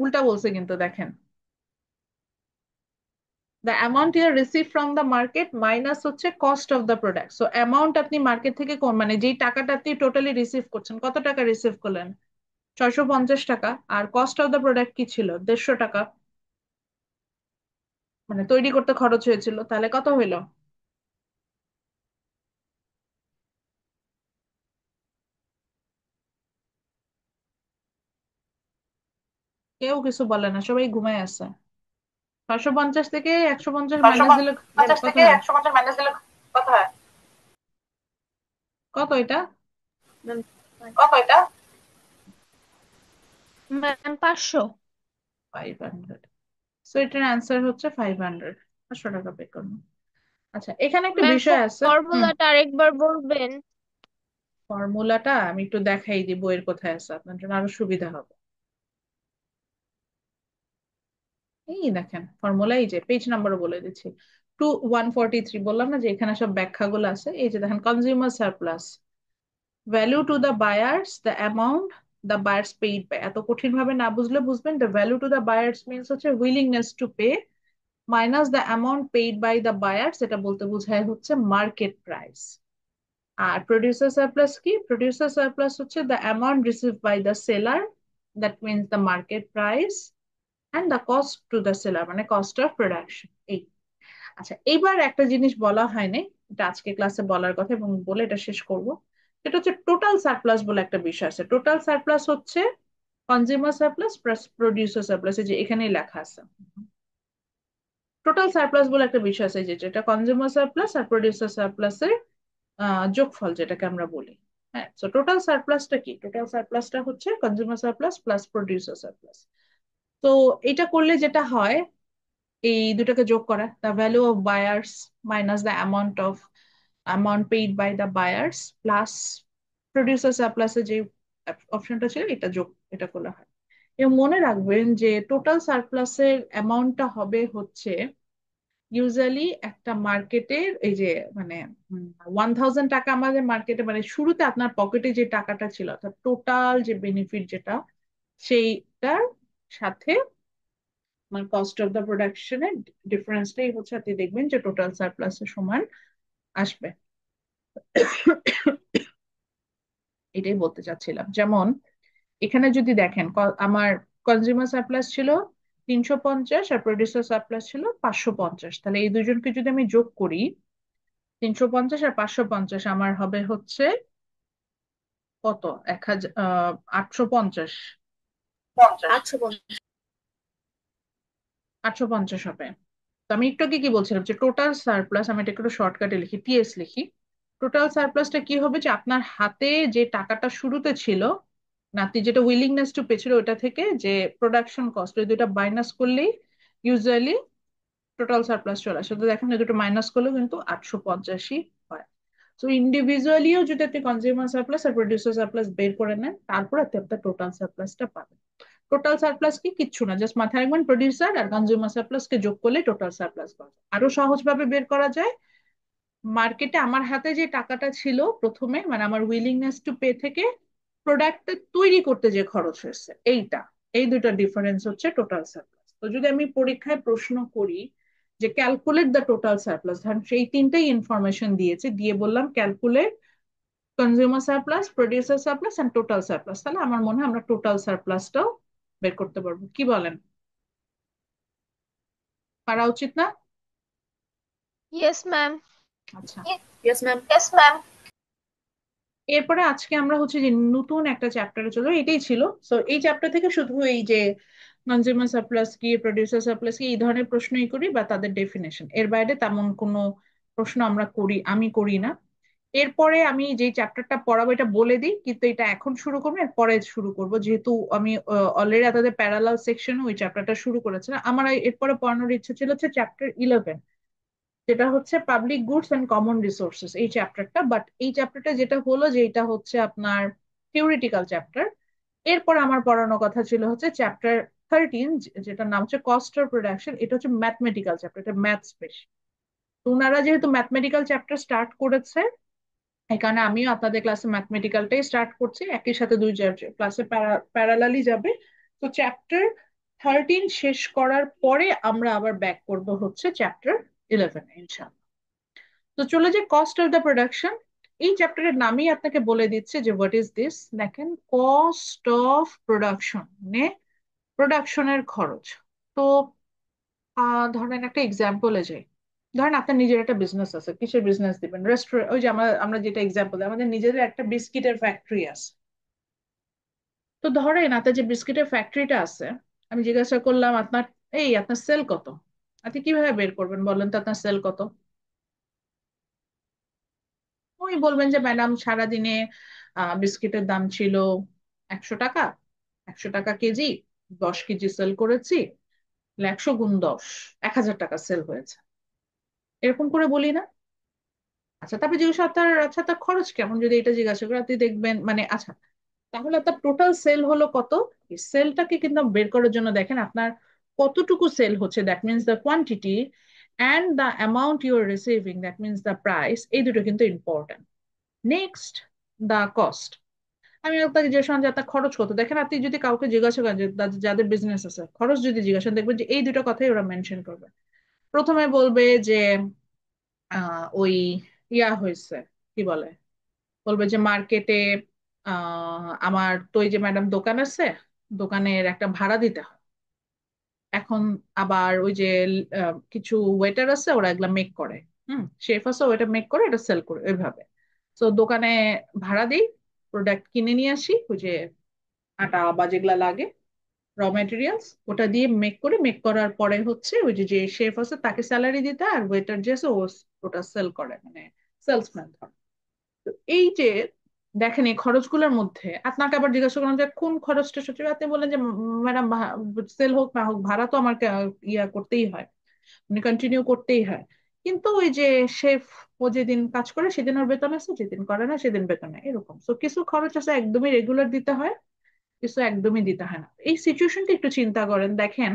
উল্টা বলছে কিন্তু দেখেন, the amount you receive from the market minus হচ্ছে cost of the product. So amount আপনি মার্কেট থেকে কোন মানে যেই টাকাটা আপনি টোটালি রিসিভ করছেন, কত টাকা রিসিভ করলেন, 650 টাকা। আর কস্ট অফ দ্য প্রোডাক্ট কি ছিল, 150 টাকা, মানে তৈরি করতে খরচ হয়েছিল, তাহলে কত হইলো? কেউ কিছু বলে না, সবাই ঘুমায় আছে। 650 থেকে 150 ছয়শো মাইনাস দিলে পঞ্চাশ কত থেকে হয়, 150 মাইনাস দিলে কত হয়? কত এটা? কত এটা? ম্যাম 500। 500। সো এটার অ্যান্সার হচ্ছে 500, 500 টাকা পে করুন। আচ্ছা, এখানে একটা ম্যাম বিষয় আছে। হুম, ফর্মুলাটা আরেকবার বলবেন? ফর্মুলাটা আমি একটু দেখাই দিব, বইয়ের কোথায় আছে, আপনার জন্য আরো সুবিধা হবে। এই দেখেন ফর্মুলা, এই যে পেজ নাম্বারও বলে দিচ্ছি, 143, বললাম না যে এখানে সব ব্যাখ্যাগুলো আছে। এই যে দেখেন, consumer surplus value to the buyers, the amount the buyers paid by, এত কঠিন ভাবে না বুঝলে বুঝবেন, the value to the buyers means হচ্ছে willingness to pay minus the amount paid by the buyers, এটা বলতে বোঝায় হচ্ছে মার্কেট প্রাইস। আর প্রডিউসার সারপ্লাস কি, প্রডিউসার সারপ্লাস হচ্ছে the amount receive by the seller, that means the market price, and the cost to the seller মানে cost of production. এই, আচ্ছা এইবার একটা জিনিস বলা হয়নি, এটা আজকে ক্লাসে বলার কথা এবং বলে এটা শেষ করব। সেটা হচ্ছে টোটাল সারপ্লাস বলে একটা বিষয় আছে। টোটাল সারপ্লাস হচ্ছে consumer surplus plus producer surplus, এই যে এখানেই লেখা আছে। টোটাল সারপ্লাস বলে একটা বিষয় আছে, যেটা কনজিউমার সারপ্লাস আর প্রডিউসার সারপ্লাসের যোগফল যেটাকে আমরা বলি। হ্যাঁ, তো টোটাল সারপ্লাসটা কি, টোটাল সারপ্লাসটা হচ্ছে consumer surplus plus producer surplus. তো এটা করলে যেটা হয়, এই দুটাকে যোগ করা, the value of buyers minus the amount paid by the buyers plus producer সারপ্লাসে যে অপশনটা ছিল এটা যোগ, এটা করলে হয়। এবং মনে রাখবেন যে টোটাল সারপ্লাসের অ্যামাউন্টটা হবে হচ্ছে ইউজুয়ালি একটা মার্কেটের এই যে মানে 1000 টাকা আমাদের মার্কেটে মানে শুরুতে আপনার পকেটে যে টাকাটা ছিল, অর্থাৎ টোটাল যে বেনিফিট যেটা, সেইটার সাথে মানে কস্ট অফ দ্য প্রোডাকশনের ডিফারেন্সটাই হচ্ছে আপনি দেখবেন যে টোটাল সারপ্লাসের সমান আসবে। এটাই বলতে চাচ্ছিলাম। যেমন এখানে যদি দেখেন, আমার কনজিউমার সারপ্লাস ছিল 350 আর প্রডিউসার সারপ্লাস ছিল 550, তাহলে এই দুজনকে যদি আমি যোগ করি, 350 আর 550 আমার হবে হচ্ছে কত, 1000, 850, 850। 850 হবে। তো আমি একটু আগে কি বলছিলাম যে টোটাল সারপ্লাস, আমি এটা একটু শর্টকাটে লিখি, টিএস লিখি। টোটাল সারপ্লাসটা কি হবে, যে আপনার হাতে যে টাকাটা শুরুতে ছিল না, আপনি যেটা উইলিংনেস টু পে ছিল ওটা থেকে যে প্রোডাকশন কস্ট, ওই দুটা মাইনাস করলেই ইউজুয়ালি টোটাল সারপ্লাস চলে আসে। তো দেখেন এই দুটো মাইনাস করলেও কিন্তু 850ই হয়। তো ইন্ডিভিজুয়ালিও যদি আপনি কনজিউমার সারপ্লাস আর প্রডিউসার সারপ্লাস বের করে নেন, তারপর আপনি আপনার টোটাল সারপ্লাসটা পাবেন। টোটাল সারপ্লাস কি, কিচ্ছু না, জাস্ট মাথায় রাখবেন প্রডিউসার আর কনজিউমার সারপ্লাস কে যোগ করলে টোটাল সারপ্লাস পাওয়া যায়। আরো সহজ ভাবে বের করা যায়, মার্কেটে আমার হাতে যে টাকাটা ছিল প্রথমে, মানে আমার উইলিংনেস টু পে থেকে প্রোডাক্টটা তৈরি করতে যে খরচ হয়েছে, এইটা, এই দুটো ডিফারেন্স হচ্ছে টোটাল সারপ্লাস। তো যদি আমি পরীক্ষায় প্রশ্ন করি যে ক্যালকুলেট দ্য টোটাল সারপ্লাস, ধরেন সেই তিনটেই ইনফরমেশন দিয়েছে, দিয়ে বললাম calculate consumer surplus, producer surplus and total surplus. তাহলে আমার মনে হয় আমরা টোটাল সারপ্লাসটাও বের করতে পারবো, কি বলেন? পারা উচিত না? Yes ma'am. আচ্ছা, ইয়েস ম্যাম। এরপরে আজকে আমরা হচ্ছে যে নতুন একটা চ্যাপ্টারে চলো, এটাই ছিল। সো এই চ্যাপ্টার থেকে শুধু এই যে কনজিউমার সারপ্লাস কি, প্রডিউসার সারপ্লাস কি, এই ধরনের প্রশ্নই করি বা তাদের ডেফিনেশন, এর বাইরে তেমন কোনো প্রশ্ন আমি করি না। এরপরে আমি যে চ্যাপ্টারটা পড়াবো এটা বলে দিই, কিন্তু এটা এখন শুরু করবো, এরপরে শুরু করব, যেহেতু আমি অলরেডি তাদের প্যারালাল সেকশন ওই চ্যাপ্টারটা শুরু করেছে। আমার এরপরে পড়ানোর ইচ্ছা ছিল হচ্ছে চ্যাপ্টার 11, যেটা হচ্ছে public goods and common resources, এই চ্যাপ্টারটা। বাট এই চ্যাপ্টারটা যেটা হলো যে এটা হচ্ছে আপনার থিওরিটিক্যাল চ্যাপ্টার। এরপর আমার পড়ানোর কথা ছিল হচ্ছে চ্যাপ্টার 13, যেটার নাম হচ্ছে কস্ট অফ প্রোডাকশন। এটা হচ্ছে ম্যাথমেটিক্যাল চ্যাপ্টার, এটা ম্যাথস বেশি। তো ওনারা যেহেতু ম্যাথমেটিক্যাল চ্যাপ্টার স্টার্ট করেছে, এই কারণে আমিও আপনাদের ক্লাসে ম্যাথমেটিক্যালটাই স্টার্ট করছি, একই সাথে দুই ক্লাসে প্যারালালি যাবে। তো চ্যাপ্টার 13 শেষ করার পরে আমরা আবার ব্যাক করব হচ্ছে চ্যাপ্টার 11 ইনশাআল্লাহ। তো চলে যে কস্ট অফ দ্য প্রোডাকশন, এই চ্যাপ্টারের নামই আপনাকে বলে দিচ্ছে যে হোয়াট ইজ দিস। দেখেন, কস্ট অফ প্রোডাকশন মানে প্রোডাকশনের খরচ। তো ধরেন একটা এক্সাম্পলে যাই। ধরেন আপনার নিজের একটা বিজনেস আছে, কিসের বিজনেস দিবেন? রেস্টুরেন্ট, ওই যে আমরা আমরা যেটা এক্সাম্পল দিই, আমাদের নিজেদের একটা বিস্কিটের ফ্যাক্টরি আছে। তো ধরেন আপনার যে বিস্কিটের ফ্যাক্টরিটা আছে, আমি জিজ্ঞাসা করলাম আপনার সেল কত? আপনি কিভাবে বের করবেন বলেন তো আপনার সেল কত? ওই বলবেন যে ম্যাডাম সারাদিনে বিস্কিটের দাম ছিল 100 টাকা, 100 টাকা কেজি, 10 কেজি সেল করেছি, 100 গুণ 10, 1000 টাকা সেল হয়েছে, এরকম করে বলি না? আচ্ছা, তারপরে জিজ্ঞাসা আচ্ছা তার খরচ কেমন, যদি এটা জিজ্ঞাসা করে আপনি দেখবেন মানে আচ্ছা, তাহলে আপনার টোটাল সেল হলো কত? এই সেলটাকে কিন্তু বের করার জন্য দেখেন আপনার কতটুকু সেল হচ্ছে, that means the quantity, and the amount you are receiving, that means the price, এই দুটো কিন্তু ইম্পর্টেন্ট। Next, the cost. আমি আপনাকে জিজ্ঞাসা করলাম যে আপনার খরচ কত, দেখেন আপনি যদি কাউকে জিজ্ঞাসা করেন যে যাদের বিজনেস আছে, খরচ যদি জিজ্ঞাসা করেন, দেখবেন যে এই দুটো কথাই ওরা মেনশন করবে। প্রথমে বলবে যে ওই হয়েছে, কি বলে, বলবে যে মার্কেটে আমার তো এই যে ম্যাডাম দোকান আছে, দোকানের একটা ভাড়া দিতে হয়। এখন আবার ওই যে কিছু ওয়েটার আছে, ওরা এগুলা মেক করে, শেফ আছে, ওইটা মেক করে এটা সেল করে ওইভাবে। তো দোকানে ভাড়া দিই, প্রোডাক্ট কিনে নিয়ে আসি, ওই যে আটা বা যেগুলা লাগে, র মেটেরিয়ালস, ওটা দিয়ে মেক করার পরে হচ্ছে ওই যে যে শেফ আছে তাকে স্যালারি দিতে হয়, আর ওয়েটার যে আছে ওটা সেল করে, মানে সেলসম্যান। তো এই যে দেখেন এই খরচগুলোর মধ্যে আপনাকে আবার জিজ্ঞাসা করলাম যে কোন খরচটা সবচেয়ে, আপনি বলেন যে ম্যাডাম সেল হোক না হোক ভাড়া তো আমার করতেই হয়, মানে কন্টিনিউ করতেই হয়। কিন্তু ওই যে শেফ, ও যেদিন কাজ করে সেদিন ওর বেতন আছে, যেদিন করে না সেদিন বেতন নেই, এরকম। তো কিছু খরচ আছে একদমই রেগুলার দিতে হয়, কিছু একদমই দিতে হয় না। এই সিচুয়েশনটা একটু চিন্তা করেন, দেখেন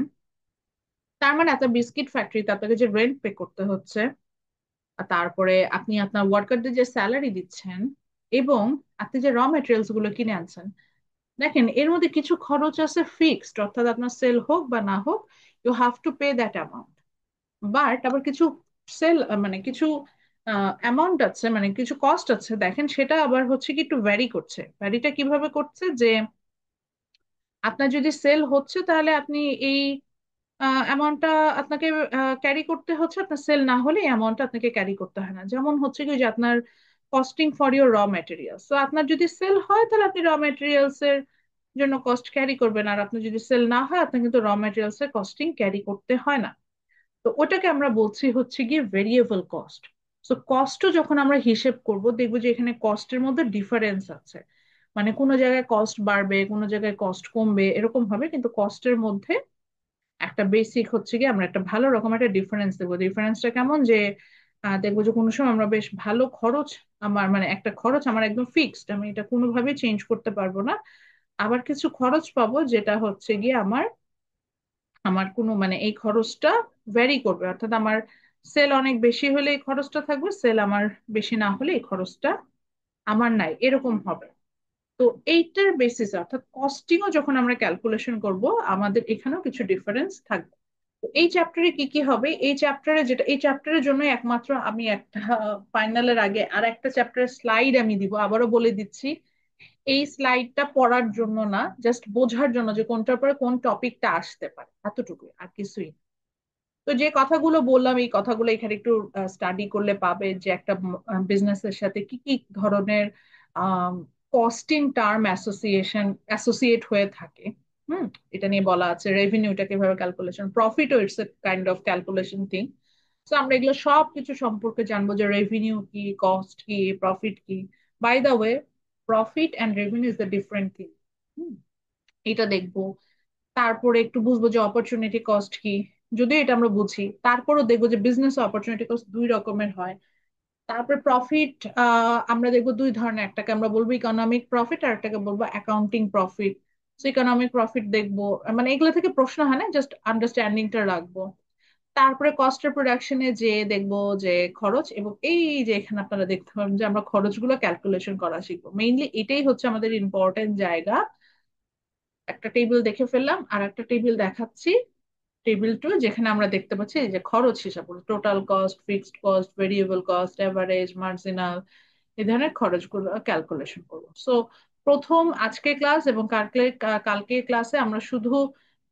তার মানে একটা বিস্কিট ফ্যাক্টরিতে আপনাকে যে রেন্ট পে করতে হচ্ছে, আর তারপরে আপনি আপনার ওয়ার্কারদের যে স্যালারি দিচ্ছেন, এবং আপনি যে র মেটেরিয়ালস গুলো কিনে আনছেন, দেখেন এর মধ্যে কিছু খরচ আছে ফিক্সড, অর্থাৎ আপনার সেল হোক বা না হোক you have to pay that amount. But আবার কিছু সেল মানে কিছু অ্যামাউন্ট আছে, মানে কিছু কস্ট আছে, দেখেন সেটা আবার হচ্ছে কি একটু ভ্যারি করছে। ভ্যারিটা কিভাবে করছে, যে আপনার যদি সেল হচ্ছে তাহলে আপনি এই অ্যামাউন্টটা আপনাকে ক্যারি করতে হচ্ছে, আপনার সেল না হলে এই অ্যামাউন্টটা আপনাকে ক্যারি করতে হয় না। যেমন হচ্ছে কি যে আপনার costing for your raw materials, তো আপনার যদি সেল হয় তাহলে আপনি র মেটেরিয়ালস এর জন্য কস্ট ক্যারি করবেন, আর আপনার যদি সেল না হয় আপনার কিন্তু র মেটেরিয়ালস এর কস্টিং ক্যারি করতে হয় না। তো ওটাকে আমরা বলছি হচ্ছে গিয়ে ভেরিয়েবল কস্ট। সো কস্টও যখন আমরা হিসেব করব দেখবো যে এখানে কস্টের মধ্যে ডিফারেন্স আছে, মানে কোনো জায়গায় কস্ট বাড়বে, কোনো জায়গায় কস্ট কমবে, এরকম হবে, কিন্তু কস্টের মধ্যে একটা বেসিক হচ্ছে কি আমরা একটা ভালো রকম একটা ডিফারেন্স দেবো। ডিফারেন্সটা কেমন, যে দেখবো যে কোনো সময় আমরা বেশ ভালো খরচ, আমার মানে একটা খরচ আমার একদম ফিক্সড, আমি এটা কোনোভাবে চেঞ্জ করতে পারবো না। আবার কিছু খরচ পাবো যেটা হচ্ছে গিয়ে আমার আমার কোনো মানে এই খরচটা ভ্যারি করবে, অর্থাৎ আমার সেল অনেক বেশি হলে এই খরচটা থাকবে, সেল আমার বেশি না হলে এই খরচটা আমার নাই, এরকম হবে। তো এইটার বেসিস অর্থাৎ কস্টিংও যখন আমরা ক্যালকুলেশন করব, আমাদের এখানেও কিছু ডিফারেন্স থাকবে। এই চ্যাপ্টারে কি কি হবে, এই চ্যাপ্টারে যেটা, এই চ্যাপ্টারের জন্য একমাত্র আমি একটা ফাইনালের আগে আর একটা চ্যাপ্টারের স্লাইড আমি দিব, আবারও বলে দিচ্ছি। এই স্লাইডটা পড়ার জন্য না, জাস্ট বোঝার জন্য যে কোনটার পরে কোন টপিকটা আসতে পারে, এতটুকুই, আর কিছুই না। তো যে কথাগুলো বললাম এই কথাগুলো এখানে একটু স্টাডি করলে পাবে যে একটা বিজনেসের সাথে কি কি ধরনের কস্টিং টার্ম অ্যাসোসিয়েট হয়ে থাকে। হুম, এটা নিয়ে বলা আছে রেভিনিউটা কিভাবে ক্যালকুলেশন, প্রফিটও it's a kind of calculation thing. তো আমরা এগুলো সব কিছু সম্পর্কে জানবো, যে রেভিনিউ কি, কস্ট কি, প্রফিট কি। By the way, profit and revenue is the different thing. এটা দেখবো। তারপরে একটু বুঝবো যে অপরচুনিটি কস্ট কি, যদিও এটা আমরা বুঝি, তারপরেও দেখবো যে বিজনেস অপরচুনিটি কস্ট দুই রকমের হয়। তারপরে প্রফিট আমরা দেখবো দুই ধরনের, একটাকে আমরা বলবো ইকোনমিক প্রফিট আর একটাকে বলবো অ্যাকাউন্টিং প্রফিট। তো ইকোনমিক প্রফিট দেখবো, মানে এগুলো থেকে প্রশ্ন হয় না, জাস্ট আন্ডারস্ট্যান্ডিংটা রাখবো। তারপরে কস্ট অফ প্রোডাকশনে যে দেখবো যে খরচ, এবং এই যে এখানে আপনারা দেখতে পাবেন যে আমরা খরচগুলো ক্যালকুলেশন করা শিখবো। মেইনলি এটাই হচ্ছে আমাদের ইম্পর্টেন্ট জায়গা। একটা টেবিল দেখে ফেললাম, আর একটা টেবিল দেখাচ্ছি, টেবিল টু, যেখানে আমরা দেখতে পাচ্ছি এই যে খরচ হিসাব করে total cost, fixed cost, variable cost, average, marginal, এই ধরনের খরচগুলো ক্যালকুলেশন করবো। সো প্রথম আজকে ক্লাস এবং কালকে ক্লাসে আমরা শুধু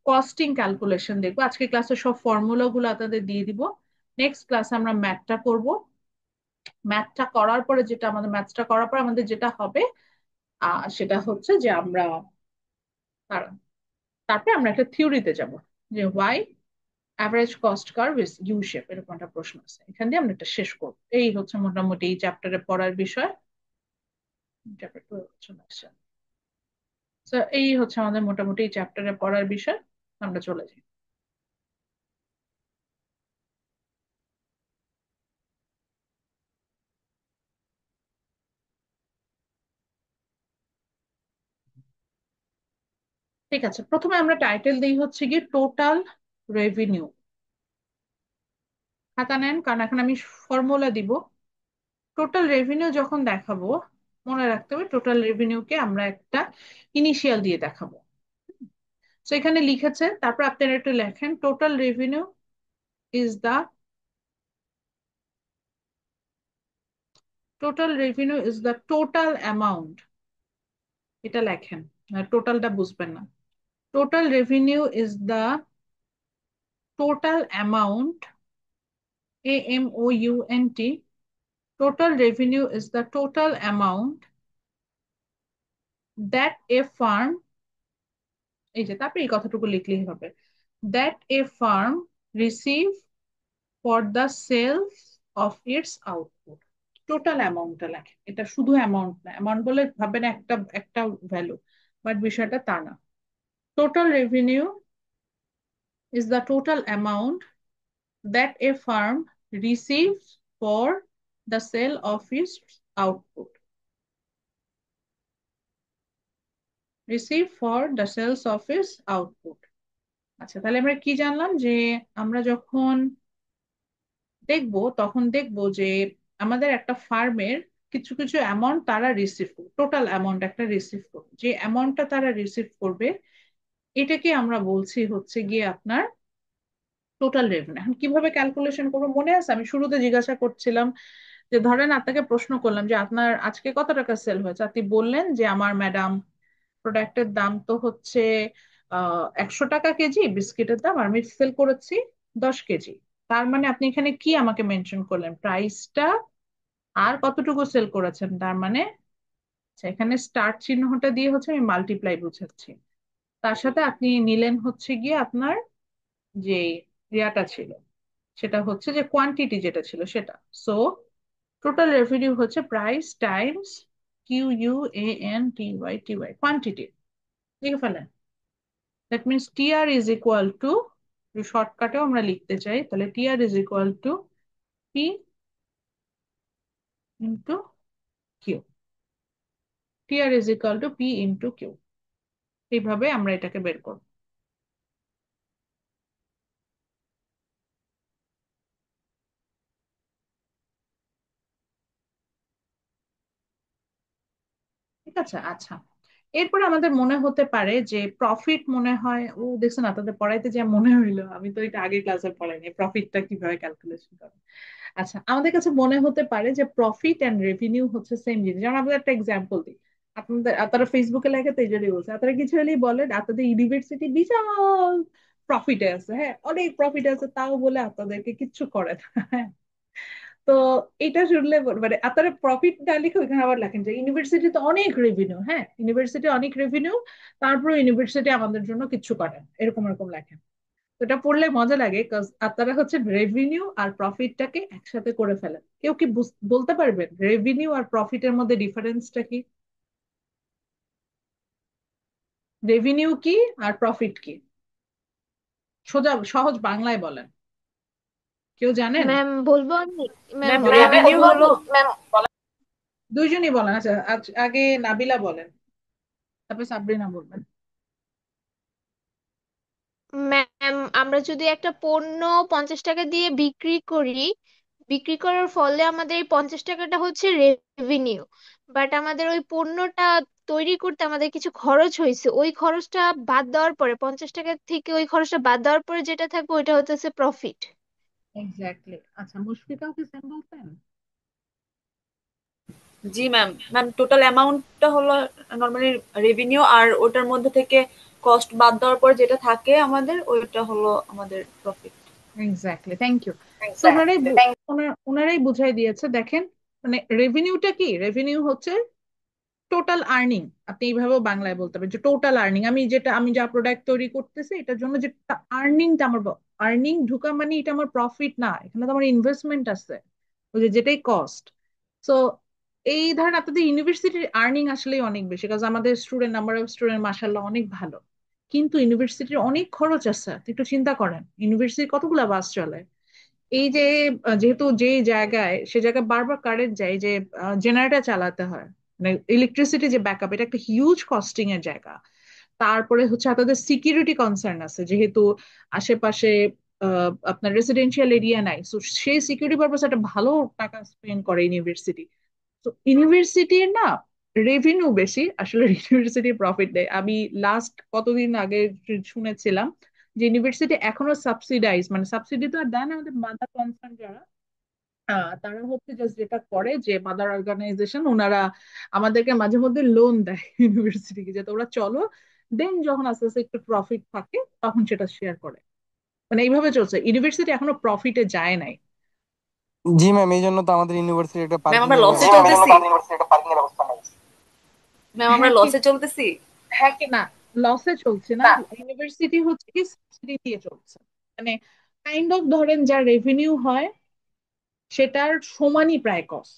কস্টিং ক্যালকুলেশন দেখবো। আজকে ক্লাসে সব ফর্মুলা গুলো আপনাদের দিয়ে দিব। নেক্সট ক্লাসে আমরা ম্যাথটা করব। ম্যাথটা করার পরে যেটা আমাদের, ম্যাথটা করার পর আমাদের যেটা হবে সেটা হচ্ছে যে আমরা তারপরে আমরা একটা থিওরিতে যাব, যে why average cost curve is U shape, এরকম একটা প্রশ্ন আছে, এখান দিয়ে আমরা এটা শেষ করবো। এই হচ্ছে মোটামুটি এই চ্যাপ্টারে পড়ার বিষয়। চ্যাপ্টার টু চলে আসছে। তো এই হচ্ছে আমাদের মোটামুটি এই চ্যাপ্টারে পড়ার বিষয়। আমরা চলে যাই। ঠিক আছে, প্রথমে আমরা টাইটেল দিই হচ্ছে কি টোটাল রেভিনিউ। খাতা নেন, কারণ এখন আমি ফর্মুলা দিব। টোটাল রেভিনিউ যখন দেখাবো, মনে রাখতে হবে টোটাল রেভিনিউকে আমরা একটা ইনিশিয়াল দিয়ে দেখাবো। তো এখানে লিখেছে, তারপর আপনারা একটু লেখেন total revenue is the, total revenue is the total amount, এটা লেখেন, টোটালটা বুঝবেন না। Total revenue is the total amount, AMOUNT, total revenue is the total amount that a firm, এই যে তারপরে এই কথাটুকু লিখলেই হবে, that a firm receive for the sales of its output। Total অ্যামাউন্টটা লেখেন, এটা শুধু অ্যামাউন্ট না, অ্যামাউন্ট বলে ভাবেন একটা একটা ভ্যালু, বাট বিষয়টা তা না। Total revenue is the total amount that a firm receives for the sale of its output, receive for the sales of its output। আচ্ছা, তাহলে আমরা কি জানলাম, যে আমরা যখন দেখবো তখন দেখবো যে আমাদের একটা ফার্মের কিছু কিছু অ্যামাউন্ট তারা রিসিভ করবে, টোটাল অ্যামাউন্ট একটা রিসিভ করবে, যে অ্যামাউন্টটা তারা রিসিভ করবে এটাকে আমরা বলছি হচ্ছে গিয়ে আপনার টোটাল রেভিনিউ। এখন কিভাবে ক্যালকুলেশন করবো মনে আছে, আমি শুরুতে জিজ্ঞাসা করছিলাম যে ধরেন আপনাকে প্রশ্ন করলাম যে আপনার আজকে কত টাকা সেল হয়েছে, আপনি বললেন যে আমার ম্যাডাম প্রোডাক্টের দাম তো হচ্ছে 100 টাকা কেজি বিস্কিটের দাম, আর আমি সেল করেছি 10 কেজি। তার মানে আপনি এখানে কি আমাকে মেনশন করলেন, প্রাইসটা আর কতটুকু সেল করেছেন, তার মানে আচ্ছা, এখানে স্টার চিহ্নটা দিয়ে হচ্ছে আমি মাল্টিপ্লাই বুঝাচ্ছি। তার সাথে আপনি নিলেন হচ্ছে গিয়ে আপনার যে ইয়াটা ছিল, সেটা হচ্ছে যে কোয়ান্টিটি যেটা ছিল সেটা। সো টোটাল রেভিনিউ হচ্ছে প্রাইস টাইমস QUANTY কোয়ান্টিটি, লিখে ফেলেন। That means TR is equal to, শর্টকাটেও আমরা লিখতে চাই তাহলে TR is equal to P into Q, TR is equal to P into Q. এইভাবে আমরা এটাকে বের করব। ঠিক আছে, আচ্ছা, এরপরে আমাদের মনে হতে পারে যে প্রফিট, মনে হয় ও দেখছো না তাদের পড়াইতে যা মনে হইলো, আমি তো এটা আগের ক্লাসে পড়াইনি প্রফিটটা কিভাবে ক্যালকুলেশন করে। আচ্ছা, আমাদের কাছে মনে হতে পারে যে প্রফিট এন্ড রেভিনিউ হচ্ছে সেম জিনিস। যেমন আপনাদের একটা এক্সাম্পল দিই, আপনাদের আপনারা ফেসবুকে লেখে তো এই জন্যই বলছে, আপনারা কিছু হলেই বলেন আপনাদের ইউনিভার্সিটি বিশাল প্রফিটে আছে, হ্যাঁ অনেক প্রফিট আছে, তাও বলে আপনাদেরকে কিচ্ছু করে না। হ্যাঁ, তো এটা শুনলে মানে আপনারা প্রফিট না লিখে ওইখানে আবার লেখেন যে ইউনিভার্সিটি তো অনেক রেভিনিউ, হ্যাঁ ইউনিভার্সিটি অনেক রেভিনিউ, তারপরে ইউনিভার্সিটি আমাদের জন্য কিচ্ছু করে না, এরকম এরকম লেখেন। তো এটা পড়লে মজা লাগে, কারণ আপনারা হচ্ছে রেভিনিউ আর প্রফিটটাকে একসাথে করে ফেলেন। কেউ কি বলতে পারবেন রেভিনিউ আর প্রফিটের মধ্যে ডিফারেন্সটা কি? রেভিনিউ কি আর প্রফিট কি? সোজা সহজ বাংলায় বলেন, কেউ জানেন? ম্যাম বলবো আমি? ম্যাম ম্যাম রেভিনিউ হলো, দুইজনই বলেন। আচ্ছা, আগে নাবিলা বলেন, তারপর সাবরিনা বলবেন। ম্যাম আমরা যদি একটা পণ্য 50 টাকা দিয়ে বিক্রি করি, বিক্রি করার ফলে আমাদের এই 50 টাকাটা হচ্ছে রেভিনিউ। বাট আমাদের ওই পণ্যটা তৈরি করতে আমাদের কিছু খরচ হয়েছে, ওই খরচটা বাদ দেওয়ার পরে, 50 টাকা থেকে ওই খরচটা বাদ দেওয়ার পরে যেটা থাকবে ওইটা হচ্ছে প্রফিট। এক্স্যাক্টলি। আচ্ছা, মুশফিকাও কি সেম বলতেন? জি ম্যাম। ম্যাম টোটাল অ্যামাউন্টটা হলো নর্মালি রেভিনিউ, আর ওটার মধ্যে থেকে কস্ট বাদ দেওয়ার পর যেটা থাকে আমাদের, ওইটা হলো আমাদের প্রফিট। Exactly, thank you. তো ওনারাই বুঝাই দিয়েছে। দেখেন, মানে রেভিনিউটা কি, রেভিনিউ হচ্ছে টোটাল আর্নিং। আপনি এইভাবেও বাংলায় বলতে পারেন যে টোটাল আর্নিং, আমি যা প্রোডাক্ট তৈরি করতেছি এটার জন্য যে আর্নিংটা আমার, আর্নিং ঢুকা মানে এটা আমার প্রফিট না, এখানে তো আমার ইনভেস্টমেন্ট আছে, ওই যে যেটাই কস্ট। সো এই ধরেন আপনাদের ইউনিভার্সিটির আর্নিং আসলেই অনেক বেশি, কারণ আমাদের স্টুডেন্ট, নাম্বার অফ স্টুডেন্ট মাশাআল্লাহ অনেক ভালো, কিন্তু ইউনিভার্সিটির অনেক খরচ আছে। আপনি একটু চিন্তা করেন ইউনিভার্সিটি কতগুলা বাস চলে, এই যে যেহেতু যে জায়গায় সে জায়গায় বারবার কারেন্ট যায়, যে জেনারেটর চালাতে হয়, মানে ইলেকট্রিসিটি যে ব্যাকআপ, এটা একটা হিউজ কস্টিং এর জায়গা। তারপরে হচ্ছে আপনাদের সিকিউরিটি কনসার্ন আছে, যেহেতু আশেপাশে আপনার রেসিডেন্সিয়াল এরিয়া নাই, তো সেই সিকিউরিটি পারপাস একটা ভালো টাকা স্পেন্ড করে ইউনিভার্সিটি। তো ইউনিভার্সিটির না রেভিনিউ বেশি, আসলে ইউনিভার্সিটির প্রফিট দেয়। আমি লাস্ট কতদিন আগে শুনেছিলাম যে ইউনিভার্সিটি এখনো সাবসিডাইজ, মানে সাবসিডি তো আর দেয় না, আমাদের মাদার কনসার্ন যারা, তারা হচ্ছে জাস্ট যেটা করে যে মাদার অর্গানাইজেশন ওনারা আমাদেরকে মাঝে মধ্যে লোন দেয় ইউনিভার্সিটিকে, যে তোমরা চলো, দেন যখন আস্তে আস্তে একটু প্রফিট থাকে তখন সেটা শেয়ার করে। মানে এইভাবে চলছে, ইউনিভার্সিটি এখনো প্রফিটে যায় নাই। জি ম্যাম, এই জন্য তো আমাদের ইউনিভার্সিটি একটা ম্যাম পার্কিং আমরা এর লসে ব্যবস্থা চলতেছি। ব্যবস্থা নেই। ম্যাম আমরা হ্যাঁ কি, লসে চলতেছি। না লসে চলছে না, ইউনিভার্সিটি হচ্ছে কি সাবসিডি দিয়ে চলছে। মানে কাইন্ড অফ ধরেন যা রেভিনিউ হয় সেটার সমানই প্রায় কস্ট,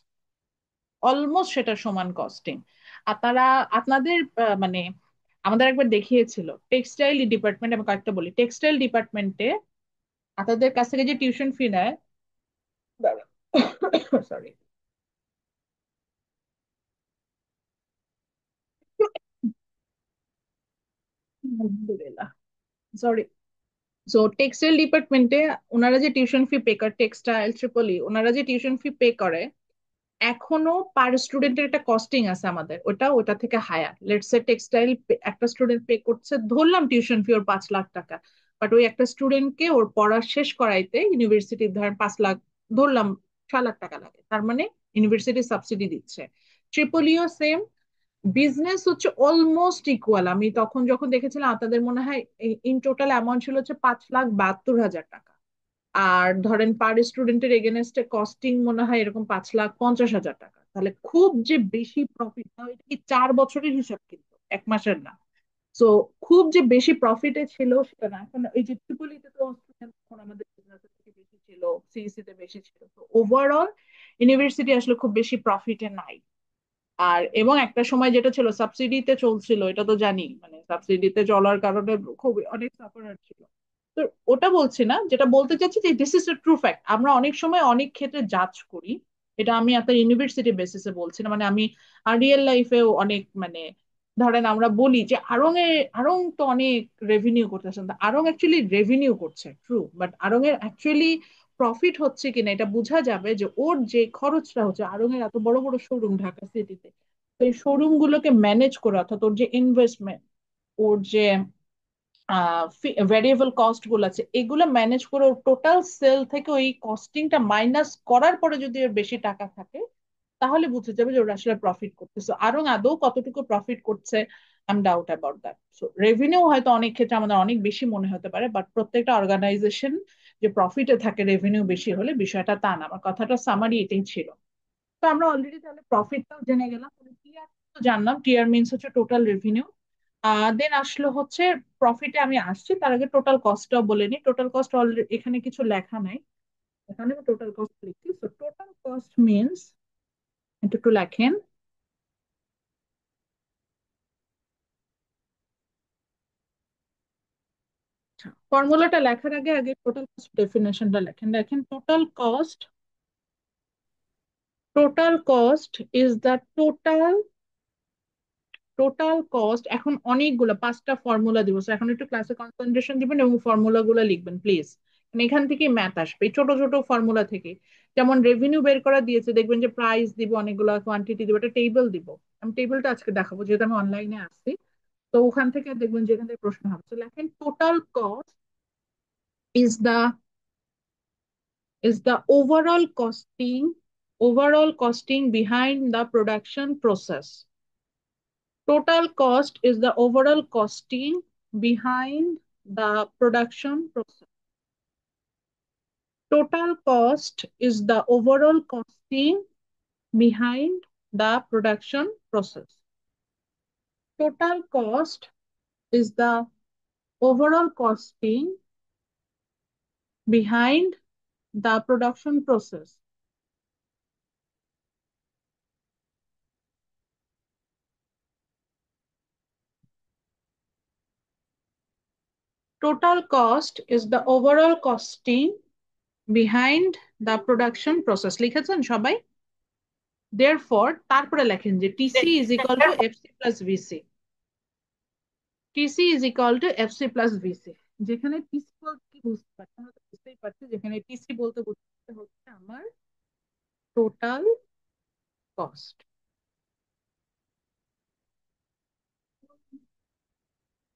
অলমোস্ট সেটার সমান কস্টিং। আপনারা আপনাদের মানে আমাদের একবার দেখিয়েছিল টেক্সটাইল ডিপার্টমেন্ট, আমি কয়েকটা বলি, টেক্সটাইল ডিপার্টমেন্টে আপনাদের কাছ থেকে যে টিউশন ফি নেয়, সরি, সরি, সো টেক্সটাইল ডিপার্টমেন্টে ওনারা যে টিউশন ফি পে করে, টেক্সটাইল ট্রিপলি ওনারা যে টিউশন ফি পে করে, এখনো পার স্টুডেন্টের একটা কস্টিং আছে আমাদের, ওটা থেকে হায়ার। লেটস সে টেক্সটাইল একটা স্টুডেন্ট পে করছে, ধরলাম টিউশন ফি ওর 5 লাখ টাকা, বাট ওই একটা স্টুডেন্টকে ওর পড়া শেষ করাইতে ইউনিভার্সিটির ধরেন 5 লাখ, ধরলাম 6 লাখ টাকা লাগে, তার মানে ইউনিভার্সিটি সাবসিডি দিচ্ছে। ট্রিপলিও সেম, বিজনেস হচ্ছে অলমোস্ট ইকুয়াল। আমি তখন যখন দেখেছিলাম আপনাদের মনে হয় ইন টোটাল অ্যামাউন্ট ছিল হচ্ছে 5,72,000 টাকা, আর ধরেন পার স্টুডেন্টের এগেনস্টে কস্টিং মনে হয় এরকম 5,50,000 টাকা। তাহলে খুব যে বেশি প্রফিট না, এটা কি 4 বছরের হিসাব, কিন্তু 1 মাসের না। তো খুব যে বেশি প্রফিটে ছিল সেটা না। এখন এই যে ট্রিপলিতে তো student তখন আমাদের business এর থেকে বেশি ছিল, সিইসি তে বেশি ছিল, তো ওভারঅল ইউনিভার্সিটি আসলে খুব বেশি প্রফিটে নাই। আর এবং একটা সময় যেটা ছিল সাবসিডিতে চলছিল, এটা তো জানি, মানে সাবসিডিতে চলার কারণে খুব অনেক সাফারার ছিল। তো ওটা বলছি না, যেটা বলতে চাচ্ছি যে this is a true fact. আমরা অনেক সময় অনেক ক্ষেত্রে জাজ করি, এটা আমি আপনার ইউনিভার্সিটি বেসিসে বলছি না, মানে আমি রিয়েল লাইফেও অনেক, মানে ধরেন আমরা বলি যে আড়ং তো অনেক রেভিনিউ করতেছেন, আড়ং অ্যাকচুয়ালি রেভিনিউ করছে ট্রু, বাট আড়ং এর অ্যাকচুয়ালি প্রফিট হচ্ছে কিনা এটা বোঝা যাবে যে ওর যে খরচটা হচ্ছে, আড়ং এর এত বড় বড় শোরুম ঢাকা সিটিতে, এই শোরুম গুলোকে ম্যানেজ করে, অর্থাৎ ওর যে ইনভেস্টমেন্ট, ওর যে ভ্যারিয়েবল কস্ট গুলো আছে, এগুলো ম্যানেজ করে ওর টোটাল সেল থেকে ওই কস্টিংটা মাইনাস করার পরে যদি ওর বেশি টাকা থাকে, তাহলে বুঝে যাবে যে ওরা আসলে প্রফিট করতেছে। আরো আদৌ কতটুকু প্রফিট করছে, I am doubt about that. So revenue হয়তো অনেক ক্ষেত্রে আমাদের অনেক বেশি মনে হতে পারে, বাট প্রত্যেকটা অর্গানাইজেশন যে প্রফিটে থাকে রেভিনিউ বেশি হলে, বিষয়টা তা না। আমার কথাটা সামারি এটাই ছিল। তো আমরা অলরেডি তাহলে প্রফিটটাও জেনে গেলাম, টিআর তো জানলাম, টিআর মিনস হচ্ছে টোটাল রেভিনিউ। দেন আসলো হচ্ছে প্রফিটে আমি আসছি, তার আগে টোটাল কস্টটাও বলে নিই। টোটাল কস্ট অলরেডি এখানে কিছু লেখা নাই, এখানে টোটাল কস্ট লিখছি। তো টোটাল কস্ট মিনস, একটু একটু লেখেন। ফর্মুলাটা লেখার আগে আগে টোটাল কস্ট ডেফিনেশনটা লেখেন। দেখেন, total cost is the total cost. এখন অনেকগুলো 5টা ফর্মুলা দিব, So, এখন একটু ক্লাসে কনসেন্ট্রেশন দিবেন এবং ফর্মুলা গুলো লিখবেন প্লিজ। এখান থেকে ম্যাথ আসবে, এই ছোট ছোট ফর্মুলা থেকে। যেমন রেভিনিউ বের করা দিয়েছে, দেখবেন যে প্রাইস দিব, অনেকগুলো কোয়ান্টিটি দিব, একটা টেবিল দিব। আমি টেবিলটা আজকে দেখাবো, যেহেতু আমি অনলাইনে আসছি। তো ওখান থেকে দেখবেন যে এখান থেকে প্রশ্ন হবে। তো লেখেন, total cost is the overall costing behind the production process. Total cost is the overall costing behind the production process. Total cost is the overall costing behind the production process. Total cost is the overall costing behind the production process. Total cost is the overall costing behind the production process. লিখেছেন সবাই? Therefore, তারপরে লেখেন যে TC is equal to FC plus VC. TC is equal to FC plus VC. যেখানে TC বলতে কি বুঝতে পারছি, আমরা তো বুঝতেই পারছি, যেখানে TC বলতে বুঝতে হচ্ছে আমার টোটাল কস্ট,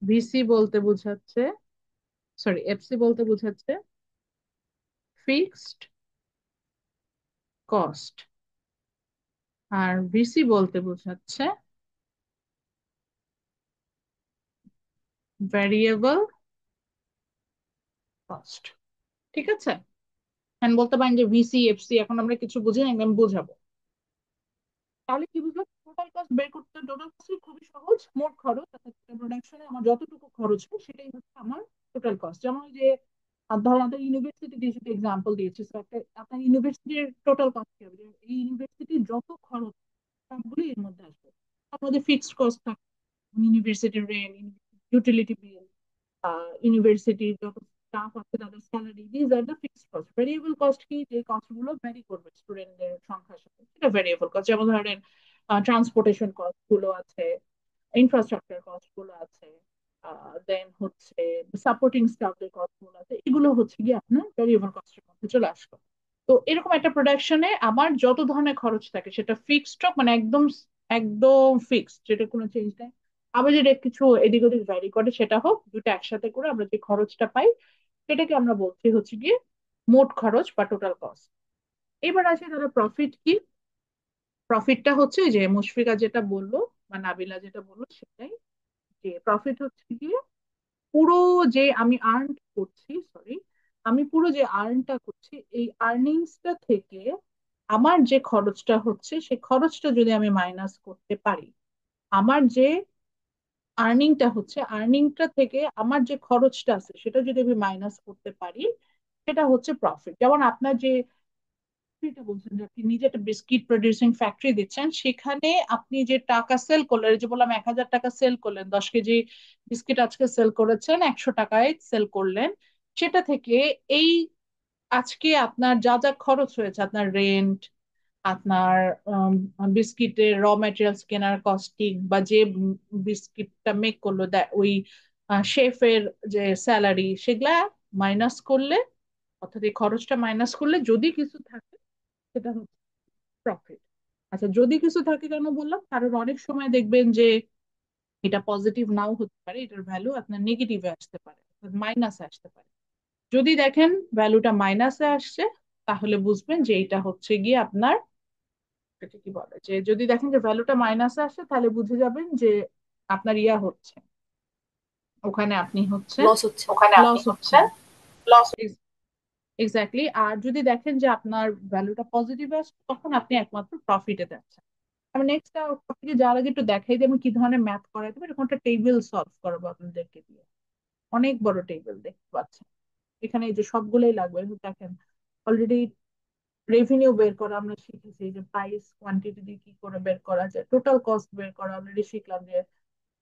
ভিসি বলতে বোঝাচ্ছে, সরি এফসি বলতে বোঝাচ্ছে ফিক্সড কস্ট, আর ভিসি বলতে বোঝাচ্ছে ভ্যারিয়েবল কস্ট। ঠিক আছে? এখন বলতে পারেন যে ভিসি এফসি, এখন আমরা কিছু বুঝি না, আমি বোঝাবো। তাহলে কি বুঝলাম? টোটাল কস্ট বের করতে, টোটাল কস্ট খুবই সহজ। মোট খরচ, অর্থাৎ প্রোডাকশনে আমার যতটুকু খরচ হয় সেটাই হচ্ছে আমার টোটাল কস্ট। যেমন ওই যে ধরেন আমাদের ইউনিভার্সিটি দিয়ে যদি এক্সাম্পল দিয়েছি, তো আপনার ইউনিভার্সিটির টোটাল কস্ট কি হবে? যে এই ইউনিভার্সিটির যত খরচ সবগুলো এর মধ্যে আসবে। আমাদের ফিক্সড কস্ট থাকে, ইউনিভার্সিটির রেন্ট, ইউটিলিটি বিল, ইউনিভার্সিটির যত স্টাফ আছে তাদের salary, these are the fixed cost. Variable cost কি? যে কস্ট গুলো ভ্যারি করবে স্টুডেন্টদের সংখ্যার সাথে, সেটা ভেরিয়েবল কস্ট। যেমন ধরেন ট্রান্সপোর্টেশন কস্ট গুলো আছে, ইনফ্রাস্ট্রাকচার কস্ট গুলো আছে, দেন হচ্ছে সাপোর্টিং স্টাফের কস্ট গুলো আছে, এগুলো হচ্ছে কি আপনার ভেরিয়েবল কস্টের মধ্যে চলে আসলো। তো এরকম একটা প্রোডাকশনে আমার যত ধরনের খরচ থাকে সেটা ফিক্সড হোক, মানে একদম একদম ফিক্সড, যেটা কোনো চেঞ্জ নেই। আবার যেটা কিছু এদিক ওদিক ভ্যারি করে সেটা হোক, দুটো একসাথে করে আমরা যে খরচটা পাই সেটাকে আমরা বলছি হচ্ছে গিয়ে মোট খরচ বা টোটাল কস্ট। এবার আসে তাহলে প্রফিট কি? প্রফিটটা হচ্ছে ওই যে মুশফিকা যেটা বললো বা নাবিলা যেটা বললো সেটাই, যে প্রফিট হচ্ছে গিয়ে পুরো যে আমি আর্ন করছি, সরি, আমি পুরো যে আর্নটা করছি, এই আর্নিংসটা থেকে আমার যে খরচটা হচ্ছে সেই খরচটা যদি আমি মাইনাস করতে পারি, আমার যে আর্নিংটা হচ্ছে, আর্নিংটা থেকে আমার যে খরচটা আছে সেটা যদি আমি মাইনাস করতে পারি, সেটা হচ্ছে প্রফিট। যেমন আপনার যে যেটা বলছেন যে আপনি নিজে একটা বিস্কিট প্রডিউসিং ফ্যাক্টরি দিচ্ছেন, সেখানে আপনি যে টাকা সেল করলেন, এই যে বললাম 1,000 টাকা সেল করলেন, 10 কেজি বিস্কিট আজকে সেল করেছেন, 100 টাকায় সেল করলেন, সেটা থেকে এই আজকে আপনার যা যা খরচ হয়েছে, আপনার রেন্ট, আপনার বিস্কিটের র ম্যাটেরিয়ালস কেনার কস্টিং, বা যে বিস্কিটটা মেক করলো ওই শেফের যে স্যালারি, সেগুলা মাইনাস করলে, অর্থাৎ এই খরচটা মাইনাস করলে যদি কিছু থাকে, সেটা হচ্ছে প্রফিট। আচ্ছা, যদি কিছু থাকে কেন বললাম, কারণ অনেক সময় দেখবেন যে এটা পজিটিভ নাও হতে পারে, এটার ভ্যালু আপনার নেগেটিভে আসতে পারে, মাইনাসে আসতে পারে। যদি দেখেন ভ্যালুটা মাইনাসে আসছে, তাহলে বুঝবেন যে এটা হচ্ছে গিয়ে আপনার, এটা কি বলে, যে যদি দেখেন যে ভ্যালুটা মাইনাসে আসছে, তাহলে বুঝে যাবেন যে আপনার ইয়া হচ্ছে, ওখানে আপনি হচ্ছেন, লস হচ্ছে। লস হচ্ছেন, লস। এক্স্যাক্টলি। আর যদি দেখেন যে আপনার ভ্যালুটা পজিটিভ আসছে, তখন আপনি একমাত্র প্রফিটে যাচ্ছেন। আমি নেক্সট টপিকে যাওয়ার আগে একটু দেখাই যে আমি কি ধরনের ম্যাথ করাতে পারি। এরকম একটা টেবিল সলভ করবো আপনাদেরকে দিয়ে, অনেক বড় টেবিল দেখতে পাচ্ছেন এখানে, এই যে সবগুলোই লাগবে। দেখেন অলরেডি রেভিনিউ বের করা আমরা শিখেছি, যে প্রাইস কোয়ান্টিটি দিয়ে কি করে বের করা যায়, টোটাল কস্ট বের করা অলরেডি শিখলাম, যে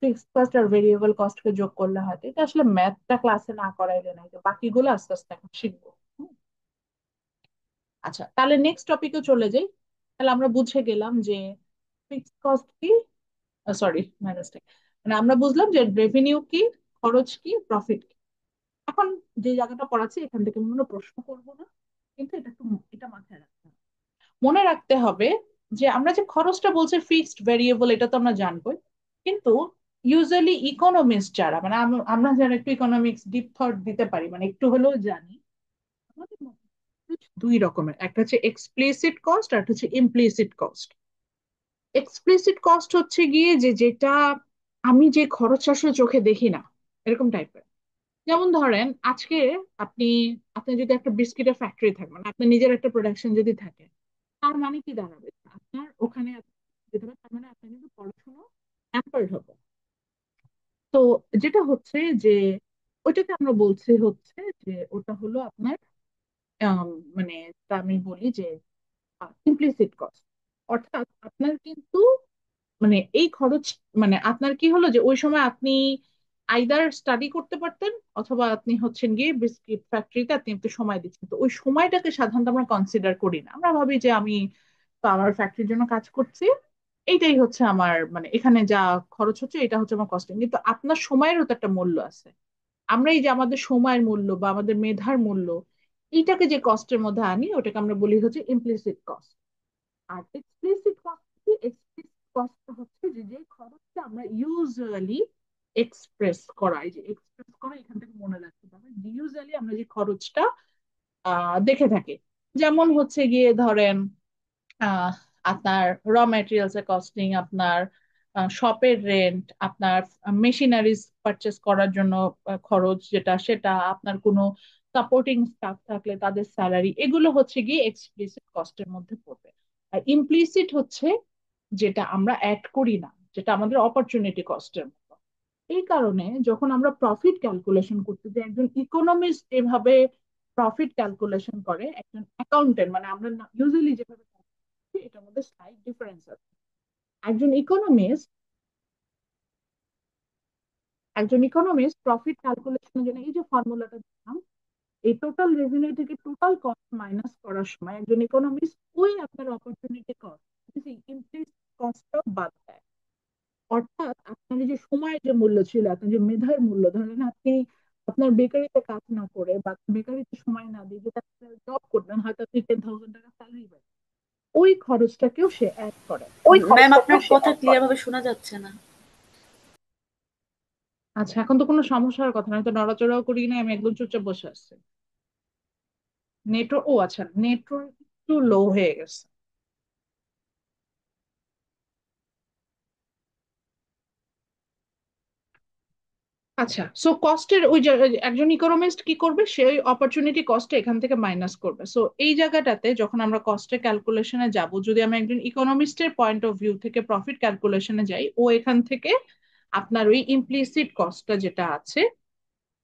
ফিক্সড কস্ট আর ভেরিয়েবল কস্টকে যোগ করলে হয়। তো এটা আসলে ম্যাথটা ক্লাসে না করাইলে নাই, যে বাকিগুলো আস্তে আস্তে এখন শিখবো। হুম। আচ্ছা, তাহলে নেক্সট টপিকে চলে যাই। তাহলে আমরা বুঝে গেলাম যে ফিক্সড কস্ট কি, সরি মাইনাসটা, মানে আমরা বুঝলাম যে রেভিনিউ কি, খরচ কি, প্রফিট কি। এখন যে জায়গাটা পড়াচ্ছি এখান থেকে আমি কোনো প্রশ্ন করবো না, কিন্তু এটা একটু, এটা মাথায় রাখতে হবে, মনে রাখতে হবে যে আমরা যে খরচটা বলছি ফিক্সড ভেরিয়েবল, এটা তো আমরা জানবোই, কিন্তু ইউজুয়ালি ইকোনমিক্স যারা, মানে আমরা যারা একটু ইকোনমিক্স ডিপ থট দিতে পারি, মানে একটু হলেও জানি, আমাদের মধ্যে দুই রকমের, একটা হচ্ছে এক্সপ্লিসিট কস্ট আর একটা হচ্ছে ইমপ্লিসিট কস্ট। এক্সপ্লিসিট কস্ট হচ্ছে গিয়ে যে যেটা আমি যে খরচ আসলে চোখে দেখি না, এরকম টাইপের। যেমন ধরেন আজকে আপনি, আপনি যদি একটা বিস্কিটের ফ্যাক্টরি থাকে, মানে আপনার নিজের একটা প্রোডাকশন যদি থাকে, তার মানে কি দাঁড়াবে, আপনার ওখানে যেতে হবে, তার মানে আপনার কিন্তু পড়াশোনা হ্যাম্পার্ড হবে। তো যেটা হচ্ছে যে ওইটাকে আমরা বলছি হচ্ছে যে ওটা হলো আপনার আম, মানে তা আমি বলি যে ইমপ্লিসিট কস্ট। অর্থাৎ আপনার কিন্তু মানে এই খরচ, মানে আপনার কি হলো যে ওই সময় আপনি আইদার স্টাডি করতে পারতেন, অথবা আপনি হচ্ছেন গিয়ে বিস্কিট ফ্যাক্টরিতে আপনি একটু সময় দিচ্ছেন। তো ওই সময়টাকে সাধারণত আমরা কনসিডার করি না, আমরা ভাবি যে আমি তো আমার ফ্যাক্টরির জন্য কাজ করছি, এইটাই হচ্ছে আমার, মানে এখানে যা খরচ হচ্ছে এটা হচ্ছে আমার কস্টিং। কিন্তু আপনার সময়েরও তো একটা মূল্য আছে। আমরা এই যে আমাদের সময়ের মূল্য বা আমাদের মেধার মূল্য, এইটাকে যে কস্টের মধ্যে আনি, ওটাকে আমরা বলি হচ্ছে ইমপ্লিসিট কস্ট। আর এক্সপ্লিসিট কস্ট কি, এক্সপ্লিসিট কস্ট হচ্ছে যে যে খরচটা আমরা ইউজুয়ালি এক্সপ্রেস করা, এই যে এক্সপ্রেস করা, এখান থেকে মনে রাখতে হবে, ইউজুয়ালি আমরা যে খরচটা দেখে থাকি। যেমন হচ্ছে গিয়ে ধরেন আহ আপনার র ম্যাটেরিয়ালস এর কস্টিং, আপনার শপের রেন্ট, আপনার মেশিনারিজ পারচেস করার জন্য খরচ যেটা, সেটা আপনার কোনো সাপোর্টিং স্টাফ থাকলে তাদের স্যালারি, এগুলো হচ্ছে গিয়ে এক্সপ্লিসিট কস্টের মধ্যে পড়বে। আর ইমপ্লিসিট হচ্ছে যেটা আমরা অ্যাড করি না, যেটা আমাদের অপরচুনিটি কস্টের মতো। এই কারণে যখন আমরা প্রফিট ক্যালকুলেশন করতে যাই, একজন ইকোনমিস্ট এভাবে প্রফিট ক্যালকুলেশন করে, একজন অ্যাকাউন্টেন্ট, মানে আমরা ইউজুয়ালি যেভাবে calculate করি, এটার মধ্যে স্লাইড ডিফারেন্স আছে। একজন ইকোনমিস্ট, একজন ইকোনমিস্ট প্রফিট ক্যালকুলেশনের জন্য এই যে ফর্মুলাটা দিলাম, এই টোটাল রেভিনিউ থেকে টোটাল কস্ট মাইনাস করার সময় একজন ইকোনমিস্ট ওই আপনার অপরচুনিটি কস্ট, ইমপ্লিসিট কস্টটাও বাদ দেয়। অর্থাৎ আপনার এই যে সময়ের যে মূল্য ছিল, আপনার যে মেধার মূল্য, ধরেন আপনি আপনার বেকারিতে কাজ না করে বা বেকারিতে সময় না দিয়ে যেটা জব করবেন, হয়তো আপনি 10,000 টাকা স্যালারি পাবেন, ওই খরচটাকেও সে অ্যাড করে। ম্যাম, আপনার কথা ক্লিয়ার ভাবে শোনা যাচ্ছে না। আচ্ছা, এখন তো কোনো সমস্যার কথা না, আমি তো নড়াচড়াও করি না, আমি একদম চুপচাপ বসে আছি। নেটওয়ার্ক, ও আচ্ছা, নেটওয়ার্ক একটু লো হয়ে গেছে। আচ্ছা, সো কস্টের ওই একজন ইকোনমিস্ট কি করবে, সে ওই অপরচুনিটি কস্টে এখান থেকে মাইনাস করবে। সো এই জায়গাটাতে যখন আমরা কস্টের ক্যালকুলেশনে যাব, যদি আমি একজন ইকোনমিস্টের পয়েন্ট অফ ভিউ থেকে প্রফিট ক্যালকুলেশনে যাই, ও এখান থেকে আপনার ওই ইমপ্লিসিট কস্টটা যেটা আছে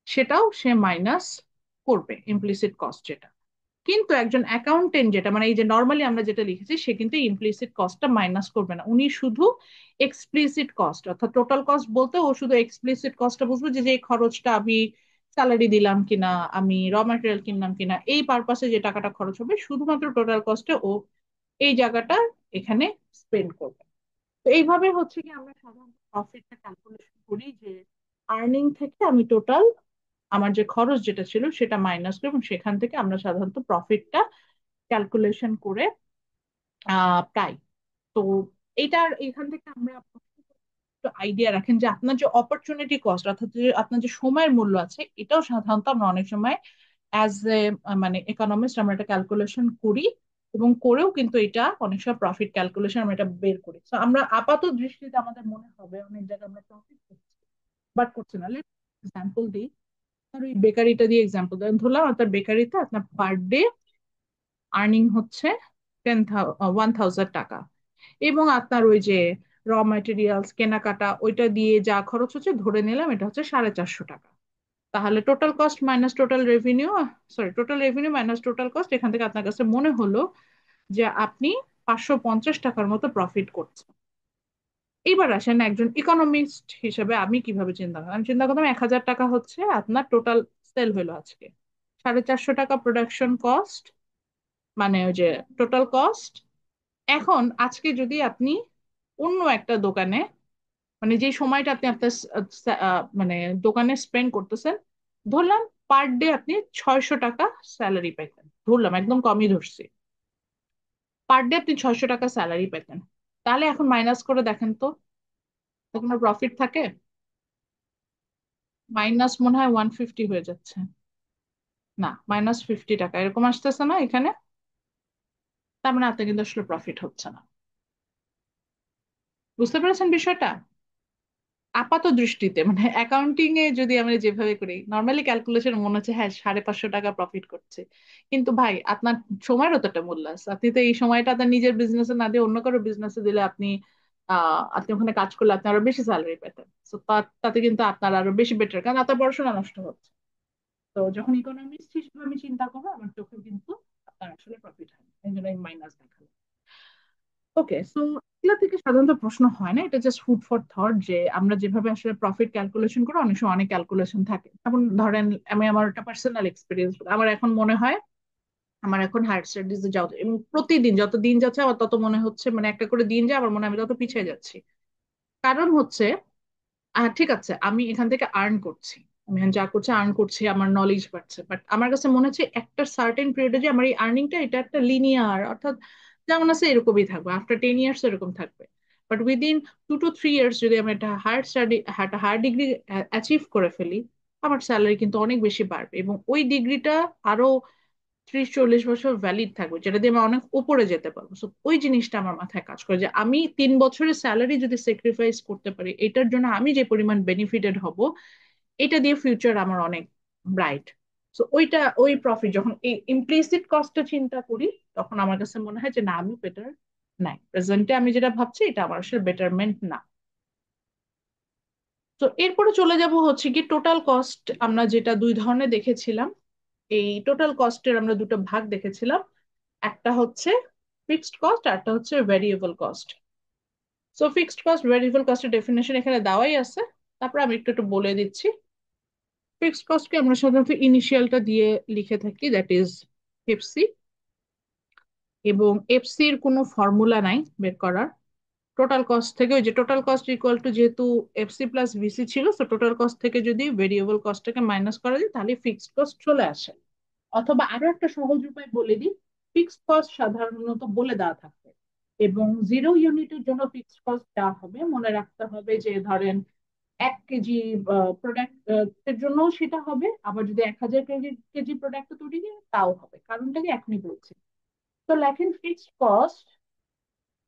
সেটাও সে মাইনাস করবে, ইমপ্লিসিট কস্ট যেটা। কিন্তু একজন অ্যাকাউন্টেন্ট যেটা, মানে এই যে নর্মালি আমরা যেটা লিখেছি, সে কিন্তু ইমপ্লিসিট কস্টটা মাইনাস করবে না, উনি শুধু এক্সপ্লিসিট কস্ট, অর্থাৎ টোটাল কস্ট বলতে ও শুধু এক্সপ্লিসিট কস্টটা বুঝবে, যে যে খরচটা আমি স্যালারি দিলাম কিনা, আমি র ম্যাটেরিয়াল কিনলাম কিনা, এই পারপাসে যে টাকাটা খরচ হবে, শুধুমাত্র টোটাল কস্টে ও এই জায়গাটা এখানে স্পেন্ড করবে। তো এইভাবে হচ্ছে কি আমরা সাধারণত প্রফিটটা ক্যালকুলেশন করি, যে আর্নিং থেকে আমি টোটাল আমার যে খরচ যেটা ছিল সেটা মাইনাস করি, এবং সেখান থেকে আমরা সাধারণত প্রফিটটা ক্যালকুলেশন করে পাই। তো তো এটার এখান থেকে আমরা একটু আইডিয়া রাখেন যে আপনার যে অপরচুনিটি কস্ট অর্থাৎ যে আপনার যে সময়ের মূল্য আছে, এটাও সাধারণত আমরা অনেক সময় অ্যাজ এ মানে ইকোনমিস্ট আমরা এটা ক্যালকুলেশন করি, এবং করেও কিন্তু এটা অনেক সময় প্রফিট ক্যালকুলেশন আমরা এটা বের করি। তো আমরা আপাত দৃষ্টিতে আমাদের মনে হবে অনেক জায়গায় আমরা প্রফিট করছি, বাট করছি না। এক্সাম্পল দিই, আর ওই বেকারিটা দিয়ে এক্সাম্পল দেন, ধরলাম আপনার বেকারিতে আপনার পার ডে আর্নিং হচ্ছে 1000 টাকা, এবং আপনার ওই যে র ম্যাটেরিয়ালস কেনাকাটা ওইটা দিয়ে যা খরচ হচ্ছে ধরে নিলাম এটা হচ্ছে 450 টাকা। তাহলে total cost minus total revenue, sorry total revenue minus total cost, এখান থেকে আপনার কাছে মনে হলো যে আপনি 550 টাকার মতো প্রফিট করছেন। এবার আসেন একজন ইকোনমিস্ট হিসেবে আমি কিভাবে চিন্তা করি। আমি চিন্তা করলাম 1000 টাকা হচ্ছে আপনার টোটাল সেল হলো আজকে, 450 টাকা প্রোডাকশন কস্ট, মানে ওই যে টোটাল কস্ট। এখন আজকে যদি আপনি অন্য একটা দোকানে, মানে যে সময়টা আপনি আপনার মানে দোকানে স্পেন্ড করতেছেন, ধরলাম পার ডে আপনি 600 টাকা স্যালারি পেতেন, ধরলাম একদম কমই ধরছি, পার ডে আপনি 600 টাকা স্যালারি পেতেন, তাহলে এখন মাইনাস করে দেখেন তো কোনো প্রফিট থাকে? মাইনাস মনে হয় 150 হয়ে যাচ্ছে, না -50 টাকা এরকম আসতেছে না এখানে? তার মানে আপনার কিন্তু আসলে প্রফিট হচ্ছে না। বুঝতে পেরেছেন বিষয়টা? আপাত দৃষ্টিতে মানে অ্যাকাউন্টিং এ যদি আমরা যেভাবে করি নর্মালি ক্যালকুলেশন মনে হচ্ছে হ্যাঁ 550 টাকা প্রফিট করছে, কিন্তু ভাই আপনার সময়েরও তো একটা মূল্য আছে। আপনি তো এই সময়টা আপনার নিজের বিজনেসে না দিয়ে অন্য কারো বিজনেসে দিলে আপনি ওখানে কাজ করলে আপনি আরো বেশি স্যালারি পেতেন। তো তাতে কিন্তু আপনার আরো বেশি বেটার, কারণ আপনার পড়াশোনা নষ্ট হচ্ছে। তো যখন ইকোনমিক্স হিসেবে আমি চিন্তা করবো আমার চোখে কিন্তু আপনার আসলে প্রফিট হয় না, এই জন্য আমি মাইনাস দেখালাম। ওকে, সো এগুলা থেকে সাধারণত প্রশ্ন হয় না, এটা জাস্ট ফুড ফর থট যে আমরা যেভাবে আসলে প্রফিট ক্যালকুলেশন করি অনেক সময় অনেক ক্যালকুলেশন থাকে। যেমন ধরেন আমি আমার একটা পার্সোনাল এক্সপিরিয়েন্স, আমার এখন মনে হয় আমার এখন হায়ার স্টাডিজে যাওয়া উচিত। এবং প্রতিদিন যত দিন যাচ্ছে আমার তত মনে হচ্ছে, মানে একটা করে দিন যায় আমার মনে হয় আমি তত পিছিয়ে যাচ্ছি। কারণ হচ্ছে ঠিক আছে আমি এখান থেকে আর্ন করছি, আমি এখন যা করছি আর্ন করছি, আমার নলেজ বাড়ছে, বাট আমার কাছে মনে হচ্ছে একটা সার্টেন পিরিয়ডে যে আমার এই আর্নিংটা এটা একটা লিনিয়ার, অর্থাৎ যেমন আছে এরকমই থাকবে, আফটার 10 ইয়ার্স এরকম থাকবে। বাট উইদিন 2 to 3 ইয়ার্স যদি আমি একটা একটা হায়ার ডিগ্রি অ্যাচিভ করে ফেলি, আমার স্যালারি কিন্তু অনেক বেশি বাড়বে, এবং ওই ডিগ্রিটা আরো 30-40 বছর ভ্যালিড থাকবে, যেটা দিয়ে আমি অনেক উপরে যেতে পারবো। So, ওই জিনিসটা আমার মাথায় কাজ করে যে আমি 3 বছরের স্যালারি যদি স্যাক্রিফাইস করতে পারি এটার জন্য আমি যে পরিমাণ বেনিফিটেড হব, এটা দিয়ে ফিউচার আমার অনেক ব্রাইট। তো ওই প্রফিট যখন এই ইমপ্লিসিট কস্টটা চিন্তা করি, তখন আমার কাছে মনে হয় যে না আমি বেটার নাই, প্রেজেন্টে আমি যেটা ভাবছি এটা আমার আসলে বেটারমেন্ট না। তো এরপরে চলে যাব হচ্ছে কি টোটাল কস্ট, আমরা যেটা দুই ধরনের দেখেছিলাম। এই টোটাল কস্টের আমরা দুটো ভাগ দেখেছিলাম, একটা হচ্ছে ফিক্সড কস্ট আর একটা হচ্ছে variable cost. So fixed cost variable কস্টের ডেফিনেশন এখানে দেওয়াই আছে, তারপর আমি একটু একটু বলে দিচ্ছি। ফিক্সড কস্টকে আমরা সাধারণত ইনিশিয়ালটা দিয়ে লিখে থাকি, দ্যাট ইজ এফসি, এবং এফসির কোনো ফর্মুলা নাই বের করার। টোটাল কস্ট থেকে ওই যে টোটাল কস্ট ইকুয়াল টু, যেহেতু এফসি প্লাস ভিসি ছিল, তো টোটাল কস্ট থেকে যদি ভেরিয়েবল কস্টটাকে মাইনাস করা যায় তাহলে ফিক্সড কস্ট চলে আসে। অথবা আরো একটা সহজ উপায় বলে দিই, ফিক্সড কস্ট সাধারণত বলে দেওয়া থাকবে, এবং 0 ইউনিটের জন্য ফিক্সড কস্ট দেওয়া হবে। মনে রাখতে হবে যে ধরেন 1 কেজি প্রোডাক্ট এর জন্য সেটা হবে, আবার যদি 1000 কেজি কেজি প্রোডাক্ট তৈরি হয় তাও হবে, কারণটা কি এখনই বলছি। তো লেখেন fixed cost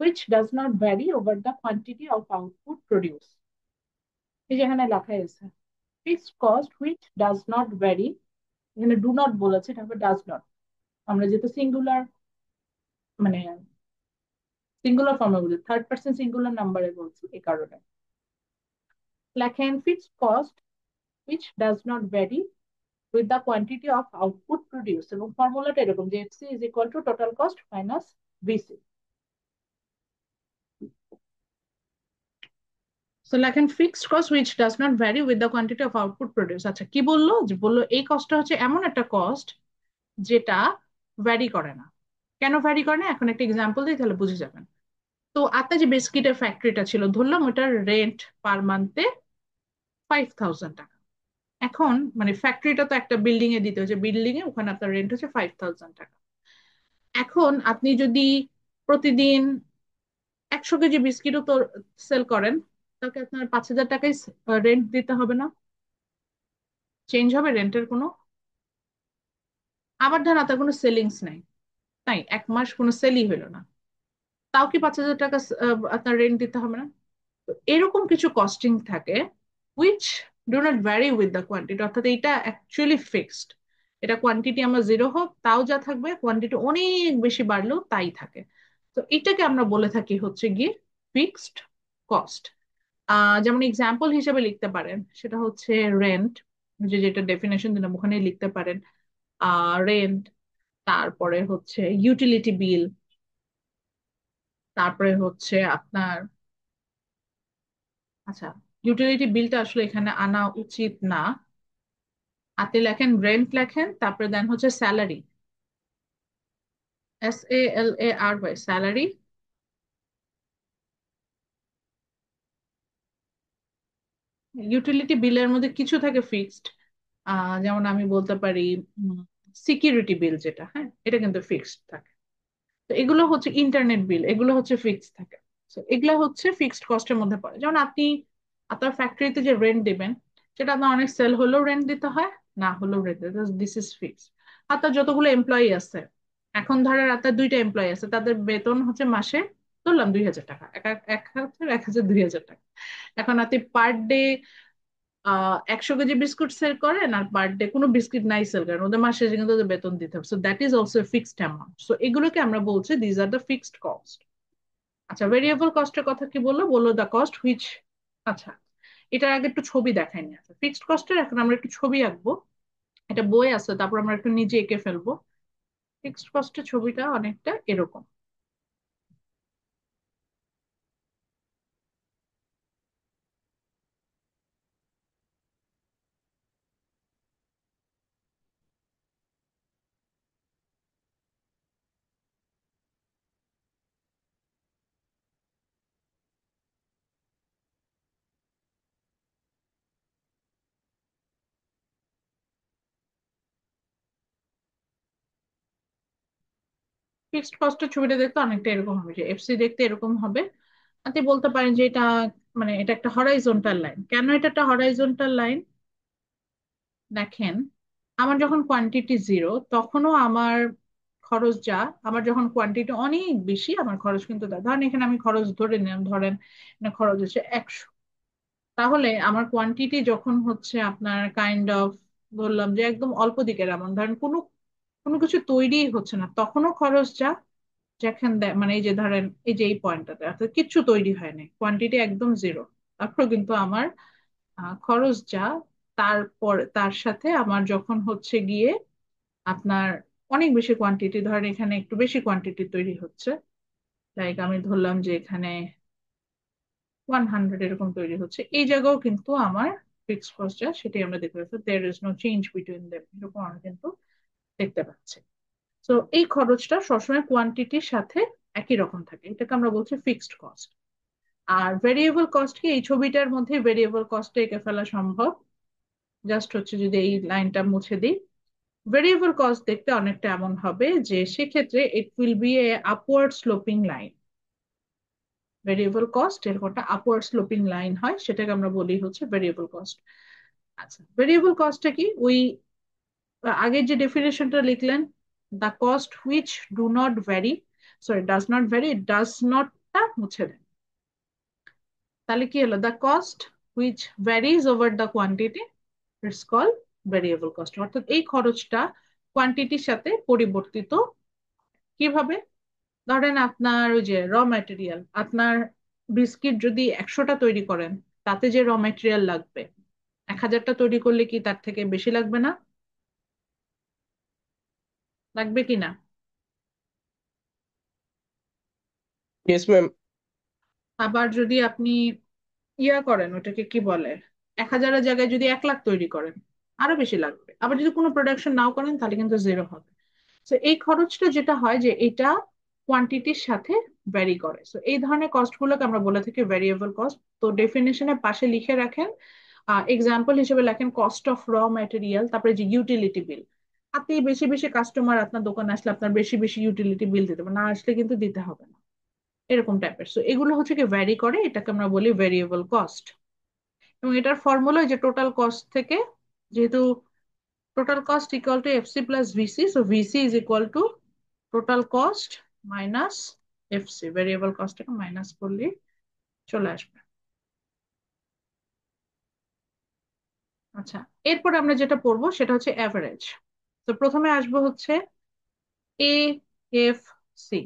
which does not vary over the quantity of output produced। এই যেখানে লেখা আছে fixed cost which does not vary, এখানে ডু নট বলেছে, এটা হবে ডাজ নট। আমরা যেহেতু সিঙ্গুলার, মানে সিঙ্গুলার ফর্মে বলছি, থার্ড পার্সন সিঙ্গুলার নাম্বারে বলছি এই কারণে। লেখেন fixed cost which does not vary with the quantity of output produced, এবং ফর্মুলাটা এরকম যে FC is equal to total cost minus VC. So লেখেন fixed cost which does not vary with the quantity of output produced। আচ্ছা কি বললো, যে বললো এই কস্টটা হচ্ছে এমন একটা কস্ট যেটা ভ্যারি করে না। কেন ভ্যারি করে না, এখন একটা এক্সাম্পল দিই তাহলে বুঝে যাবেন। তো আপনার যে বিস্কিটের ফ্যাক্টরিটা ছিল, ধরলাম ওটার রেন্ট পার মান্থে 5000 টাকা। এখন মানে ফ্যাক্টরিটা তো একটা বিল্ডিং এ দিতে হচ্ছে, বিল্ডিং এ ওখানে আপনার রেন্ট হচ্ছে 5000 টাকা। এখন আপনি যদি প্রতিদিন 100 কেজি বিস্কিটও তো সেল করেন, তাকে আপনার 5,000 টাকাই রেন্ট দিতে হবে না? চেঞ্জ হবে রেন্টের কোনো? আবার ধর তার কোনো সেলিংস নাই, তাই 1 মাস কোনো সেলই হলো না, তাও কি 5,000 টাকা আপনার রেন্ট দিতে হবে না? তো এরকম কিছু কস্টিং থাকে which do not vary with the quantity, অর্থাৎ এটা অ্যাকচুয়ালি ফিক্সড। এটা কোয়ান্টিটি আমার 0 হোক তাও যা থাকবে, কোয়ান্টিটি অনেক বেশি বাড়লেও তাই থাকে। তো এটাকে আমরা বলে থাকি হচ্ছে গিয়ে ফিক্সড কস্ট। যেমন এক্সাম্পল হিসেবে লিখতে পারেন সেটা হচ্ছে রেন্ট, যেটা ডেফিনেশন দিলাম ওখানে লিখতে পারেন রেন্ট, তারপরে হচ্ছে ইউটিলিটি বিল, তারপরে হচ্ছে আপনার, আচ্ছা ইউটিলিটি বিলটা আসলে এখানে আনা উচিত না, হাতে লেখেন রেন্ট লেখেন, তারপরে দেন হচ্ছে স্যালারি, SALARY স্যালারি। ইউটিলিটি বিলের মধ্যে কিছু থাকে ফিক্সড, যেমন আমি বলতে পারি সিকিউরিটি বিল, যেটা হ্যাঁ এটা কিন্তু ফিক্সড থাকে। তো এগুলো হচ্ছে ইন্টারনেট বিল, এগুলো হচ্ছে ফিক্সড থাকে। তো এগুলো হচ্ছে ফিক্সড কস্টের মধ্যে পড়ে। যেমন আপনি আপনার ফ্যাক্টরিতে যে রেন্ট দিবেন, সেটা আপনার অনেক সেল হলেও রেন্ট দিতে হয়, না হলেও রেন্ট দিতে, দিস ইজ ফিক্সড। আপনার যতগুলো এমপ্লয়ি আছে, এখন ধরেন আপনার 2টা এমপ্লয়ি আছে, তাদের বেতন হচ্ছে মাসে ধরলাম 2,000 টাকা, এক এক এক হাজার, 1,000, 2,000 টাকা। এখন আপনি পার ডে 100 কেজি বিস্কুট সেল করেন আর পার ডে কোনো বিস্কিট নাই সেল করেন, ওদের মাসে কিন্তু ওদের বেতন দিতে হবে, so that is also fixed amount. So এগুলোকে আমরা বলছি these are the fixed cost. আচ্ছা ভেরিয়েবল কস্টের কথা কি বললো, বললো দ্য কস্ট হুইচ, আচ্ছা এটার আগে একটু ছবি দেখায়নি। আচ্ছা ফিক্সড কস্টের এখন আমরা একটু ছবি আঁকবো, এটা বই আছে, তারপর আমরা একটু নিজে এঁকে ফেলবো। ফিক্সড কস্টের ছবিটা অনেকটা এরকম। ফিক্সড কস্টের ছবিটা দেখতে অনেকটা এরকম হবে, যে FC দেখতে এরকম হবে। আপনি বলতে পারেন যে এটা মানে এটা একটা হরাইজন্টাল লাইন। কেন এটা একটা হরাইজন্টাল লাইন? দেখেন, আমার যখন কোয়ান্টিটি 0 তখনও আমার খরচ যা, আমার যখন কোয়ান্টিটি অনেক বেশি আমার খরচ কিন্তু তা। ধরেন এখানে আমি খরচ ধরে নিলাম, ধরেন এখানে খরচ হচ্ছে 100, তাহলে আমার কোয়ান্টিটি যখন হচ্ছে আপনার কাইন্ড অফ বললাম যে একদম অল্প দিকের, এমন ধরেন কোনো কোনো কিছু তৈরি হচ্ছে না, তখনও খরচ যা, যেখানে মানে এই যে ধরেন এই যে এই পয়েন্টটাতে অর্থাৎ কিচ্ছু তৈরি হয়নি, কোয়ান্টিটি একদম 0, তারপর কিন্তু আমার খরচ যা, তারপর তার সাথে আমার যখন হচ্ছে গিয়ে আপনার অনেক বেশি কোয়ান্টিটি, ধরেন এখানে একটু বেশি কোয়ান্টিটি তৈরি হচ্ছে, লাইক আমি ধরলাম যে এখানে 100 এরকম তৈরি হচ্ছে, এই জায়গাও কিন্তু আমার ফিক্সড কস্ট যা সেটাই আমরা দেখতে পাচ্ছি, there is no change between them, এরকম আমরা কিন্তু দেখতে পাচ্ছি। তো এই খরচটা সবসময় কোয়ান্টিটির সাথে একই রকম থাকে, এটাকে আমরা বলছি ফিক্সড কস্ট। আর ভেরিয়েবল কস্ট কি, এই ছবিটার মধ্যে ভেরিয়েবল কস্টে এঁকে ফেলা সম্ভব, জাস্ট হচ্ছে যদি এই লাইনটা মুছে দিই। ভেরিয়েবল কস্ট দেখতে অনেকটা এমন হবে যে সেক্ষেত্রে it will B A upward sloping line. Variable cost এরকম একটা আপওয়ার্ড স্লোপিং লাইন হয়, সেটাকে আমরা বলি হচ্ছে ভেরিয়েবল কস্ট। আচ্ছা ভেরিয়েবল কস্টটা কি, ওই আগের যে ডেফিনেশনটা লিখলেন, the cost which do not vary, sorry does not vary, does নটটা মুছে দেন, তাহলে কি হলো, the cost which varies over the quantity it's call variable cost. অর্থাৎ এই খরচটা কোয়ান্টিটির সাথে পরিবর্তিত। কিভাবে? ধরেন আপনার ওই যে র ম্যাটেরিয়াল, আপনার বিস্কিট যদি 100টা তৈরি করেন, তাতে যে র ম্যাটেরিয়াল লাগবে 1,000টা তৈরি করলে কি তার থেকে বেশি লাগবে না? লাগবে কি না? Yes ma'am. আবার যদি আপনি ইয়া করেন, ওটাকে কি বলে, 1,000-এর জায়গায় যদি 1 লাখ তৈরি করেন, আরো বেশি লাগবে। আবার যদি কোনো প্রোডাকশন নাও করেন তাহলে কিন্তু 0 হবে। তো এই খরচটা যেটা হয় যে এটা কোয়ান্টিটির সাথে ভ্যারি করে, তো এই ধরনের কস্ট গুলোকে আমরা বলে থাকি ভ্যারিয়েবল কস্ট। তো ডেফিনেশনের পাশে লিখে রাখেন, এক্সাম্পল হিসেবে লেখেন কস্ট অফ র ম্যাটেরিয়াল, তারপরে যে ইউটিলিটি বিল। আপনি বেশি বেশি কাস্টমার আপনার দোকানে আসলে আপনার বেশি বেশি ইউটিলিটি বিল দিতে হবে, না আসলে কিন্তু দিতে হবে না। এরকম টাইপের। সো এগুলো হচ্ছে কি ভ্যারি করে, এটাকে আমরা বলি ভেরিয়েবল কস্ট। এবং এটার ফর্মুলা যে টোটাল কস্ট থেকে, যেহেতু total cost equal to FC plus VC, so VC is equal to total cost minus FC, variable কস্টটাকে মাইনাস করলে চলে আসবে। আচ্ছা, এরপর আমরা যেটা পড়বো সেটা হচ্ছে অ্যাভারেজ। তো প্রথমে আসবো হচ্ছে এ এফ সি,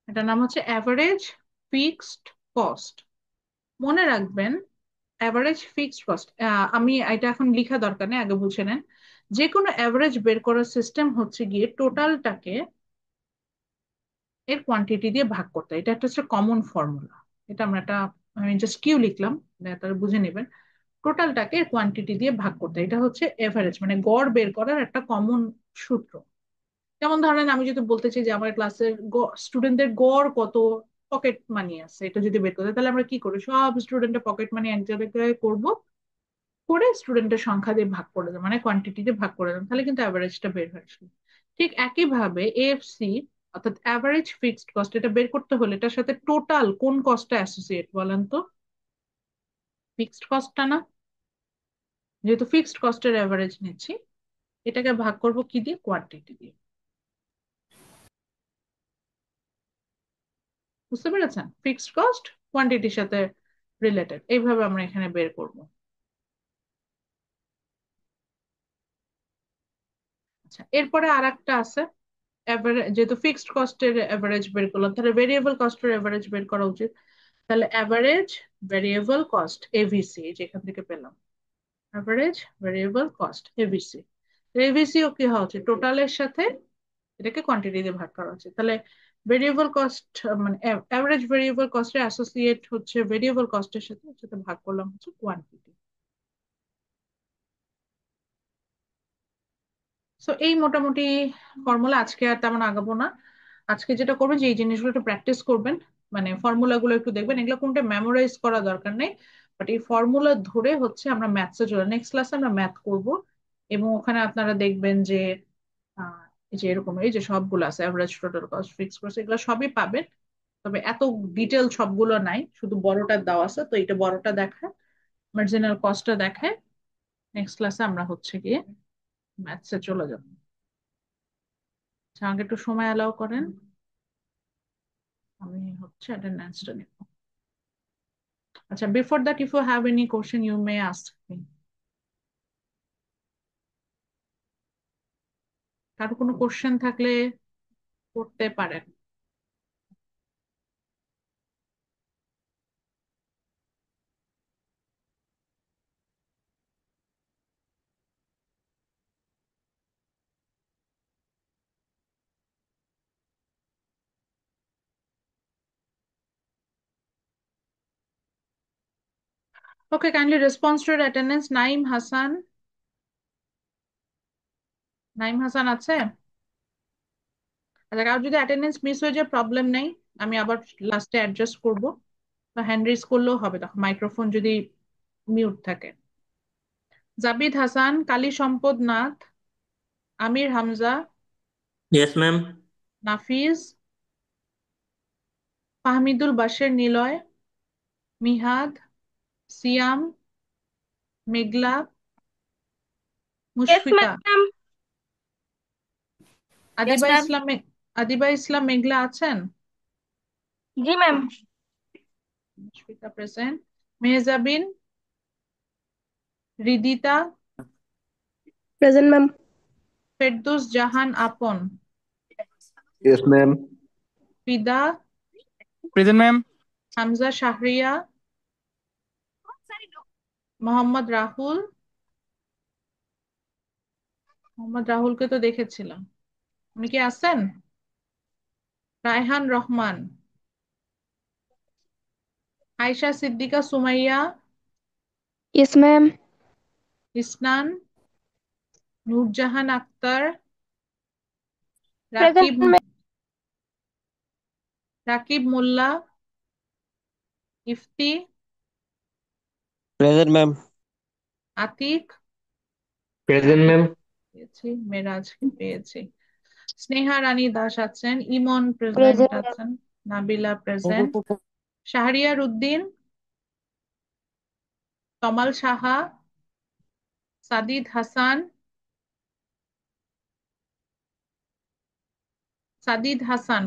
এটার নাম হচ্ছে অ্যাভারেজ ফিক্সড কস্ট। মনে রাখবেন অ্যাভারেজ ফিক্সড কস্ট, আমি এটা এখন লিখা দরকার নেই, আগে বুঝে নেন। যে কোনো অ্যাভারেজ বের করার সিস্টেম হচ্ছে গিয়ে টোটালটাকে এর কোয়ান্টিটি দিয়ে ভাগ করতে হয়। এটা একটা হচ্ছে কমন ফর্মুলা। এটা আমরা একটা, আমি জাস্ট কিউ লিখলাম, তারা বুঝে নেবেন। টোটালটাকে কোয়ান্টিটি দিয়ে ভাগ করতে হয়, এটা হচ্ছে এভারেজ, মানে গড় বের করার একটা কমন সূত্র। যেমন ধরেন আমি যদি বলতে চাই যে আমার ক্লাসের স্টুডেন্টদের গড় কত পকেট মানি আছে, এটা যদি বের করতে হয়, তাহলে আমরা কি করি, সব স্টুডেন্টের পকেট মানি এক জায়গায় করবো, করে স্টুডেন্টের সংখ্যা দিয়ে ভাগ করে দেবো, মানে কোয়ান্টিটি দিয়ে ভাগ করে দেবো, তাহলে কিন্তু অ্যাভারেজটা বের হয়ে আসবে। ঠিক একইভাবে এএফসি অর্থাৎ অ্যাভারেজ ফিক্সড কস্ট, এটা বের করতে হলে এটার সাথে টোটাল কোন কস্টটা অ্যাসোসিয়েট বলেন তো? ফিক্সড কস্টটা না? যেহেতু ফিক্সড কস্টের অ্যাভারেজ নিচ্ছি, এটাকে ভাগ করব কি দিয়ে, কোয়ান্টিটি দিয়ে। বুঝতে পেরেছেন? ফিক্সড কস্ট কোয়ান্টিটির সাথে রিলেটেড, এইভাবে আমরা এখানে বের করব। আচ্ছা, এরপরে আর একটা আছে যেহেতু ফিক্সড কস্টের অ্যাভারেজ বের করলাম, তাহলে ভেরিয়েবল কস্টের অ্যাভারেজ বের করা উচিত। তাহলে অ্যাভারেজ ভেরিয়েবল কস্ট এভিসি, যেখান থেকে পেলাম অ্যাভারেজ ভেরিয়েবল কস্ট এভিসি। এভিসিও কি হওয়া উচিত, টোটালের সাথে এটাকে কোয়ান্টিটি দিয়ে ভাগ করা উচিত। তাহলে ভেরিয়েবল কস্ট মানে অ্যাভারেজ ভেরিয়েবল কস্টের অ্যাসোসিয়েট হচ্ছে ভেরিয়েবল কস্টের সাথে, সেটা ভাগ করলাম হচ্ছে কোয়ান্টিটি। সো এই মোটামুটি ফর্মুলা, আজকে আর তেমন আগাবো না। আজকে যেটা করবেন যে এই জিনিসগুলো একটু প্র্যাকটিস করবেন, মানে ফর্মুলা গুলো একটু দেখবেন, এগুলো কোনটা মেমোরাইজ করা দরকার নেই, বাট এই ফর্মুলা ধরে হচ্ছে আমরা ম্যাথসে চলে, নেক্সট ক্লাসে আমরা ম্যাথ করব। এবং ওখানে আপনারা দেখবেন যে আহ, এই যে এরকম এই যে সবগুলো আছে, average, total cost, fixed cost, এগুলো সবই পাবেন। তবে এত ডিটেল সবগুলো নাই, শুধু বড়টা দেওয়া আছে, তো এটা বড়টা দেখায়, মার্জিনাল কস্টটা দেখায়। নেক্সট ক্লাসে আমরা হচ্ছে গিয়ে ম্যাথসে চলে যাবো। আচ্ছা, আমাকে একটু সময় অ্যালাউ করেন, আমি হচ্ছে অ্যাটেন্ডেন্সটা নিব। আচ্ছা, before that if you have any question you may ask me. কারো কোনো কোশ্চেন থাকলে করতে পারেন। Okay, kindly response to attendance. Naim Hasan, Naim Hasan আছে? আচ্ছা, কারো যদি অ্যাটেন্ডেন্স মিস হয়ে যায় প্রবলেম নেই, আমি আবার লাস্টে অ্যাডজাস্ট করব, বা হ্যান্ড রেজ করলেও হবে, তখন মাইক্রোফোন যদি মিউট থাকে। জাবিদ হাসান, কালী সম্পদ নাথ, আমির হামজা, Yes, ma'am. নাফিজ, ফাহমিদুল বাশের নিলয়, মিহাদ, সিয়াম, মেঘলা, Yes, Mushfika, ma'am. Yes, Adiba ma'am. ইসলাম আদিবা ইসলাম মেঘলা আছেন? जी ma'am. Mushfika present. Mehjabin, Hridita, present ma'am. Ferdous Jahan Apon, Yes, ma'am. Fida, present ma'am. Hamza Shahriya, Mohammad Rahul, Mohammad রাহুলকে তো দেখেছিলাম, উনি কি আছেন? Raihan Rahman, Ayesha Siddika Sumaiya, yes ma'am. Isnan, Nurjahan Akter, present Rakib, ma'am. Rakib Molla, Ifti, Present, ma'am. Atik, Present, ma'am. পেয়েছি, মেরাজকে পেয়েছি, স্নেহা রানী দাস আছেন, ইমন প্রেজেন্ট प्रेजेंट मैम। আছেন, Nabila present. Shahriar Uddin, Tamal Saha, Sadid Hasan,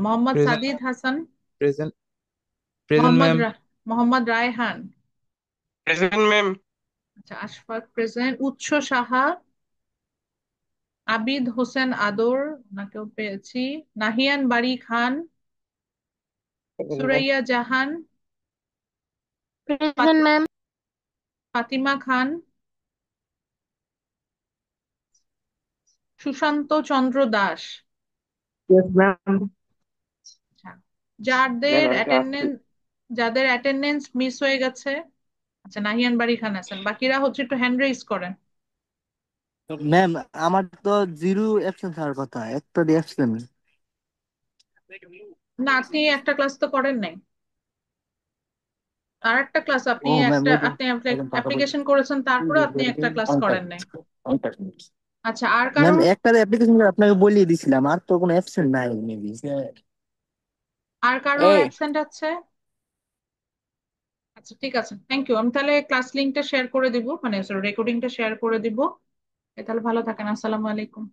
Mohammad Present. Sadid Hasan, Present. Present, Mohammad ma'am. Mohammad Raihan, Present, ma'am. আচ্ছা আশফাক প্রেজেন্ট। উৎস সাহা, আবিদ হোসেন আদর, ওনাকেও পেয়েছি। নাহিয়ান বারী খান, Present, ma'am. সুরাইয়া জাহান, প্রেজেন্ট ম্যাম। ফাতিমা খান, সুশান্ত চন্দ্র দাস। Yes, ma'am. আচ্ছা, যাদের Ma'am, আমি আসছি। অ্যাটেন্ডেন্স যাদের অ্যাটেন্ডেন্স মিস হয়ে গেছে, আচ্ছা নাহিয়ান বারী খান আছেন, বাকিরা হচ্ছে একটু হ্যান্ড রেজ করেন। ম্যাম আমার তো জিরো অ্যাবসেন্স হওয়ার কথা, একটা দিয়ে অ্যাবসেন্ট। না, আপনি একটা ক্লাস তো করেন নাই। আর একটা ক্লাস ও ম্যাম ওইটা আপনি এখন কথা বলছি। অ্যাপ্লিকেশন করেছেন, তারপরে আপনি একটা ক্লাস করেন নাই। আচ্ছা, আর ম্যাম কারো একটা অ্যাপ্লিকেশন আপনাকে বলিয়ে দিছিলাম, আর তো কোনো অ্যাবসেন্ট নাই মেবি। এই অ্যাবসেন্ট আছে? আচ্ছা ঠিক আছে, থ্যাংক ইউ। আমি তাহলে ক্লাস লিঙ্কটা শেয়ার করে দিব, মানে রেকর্ডিংটা শেয়ার করে দিব। তাহলে ভালো থাকেন, আসসালামু আলাইকুম।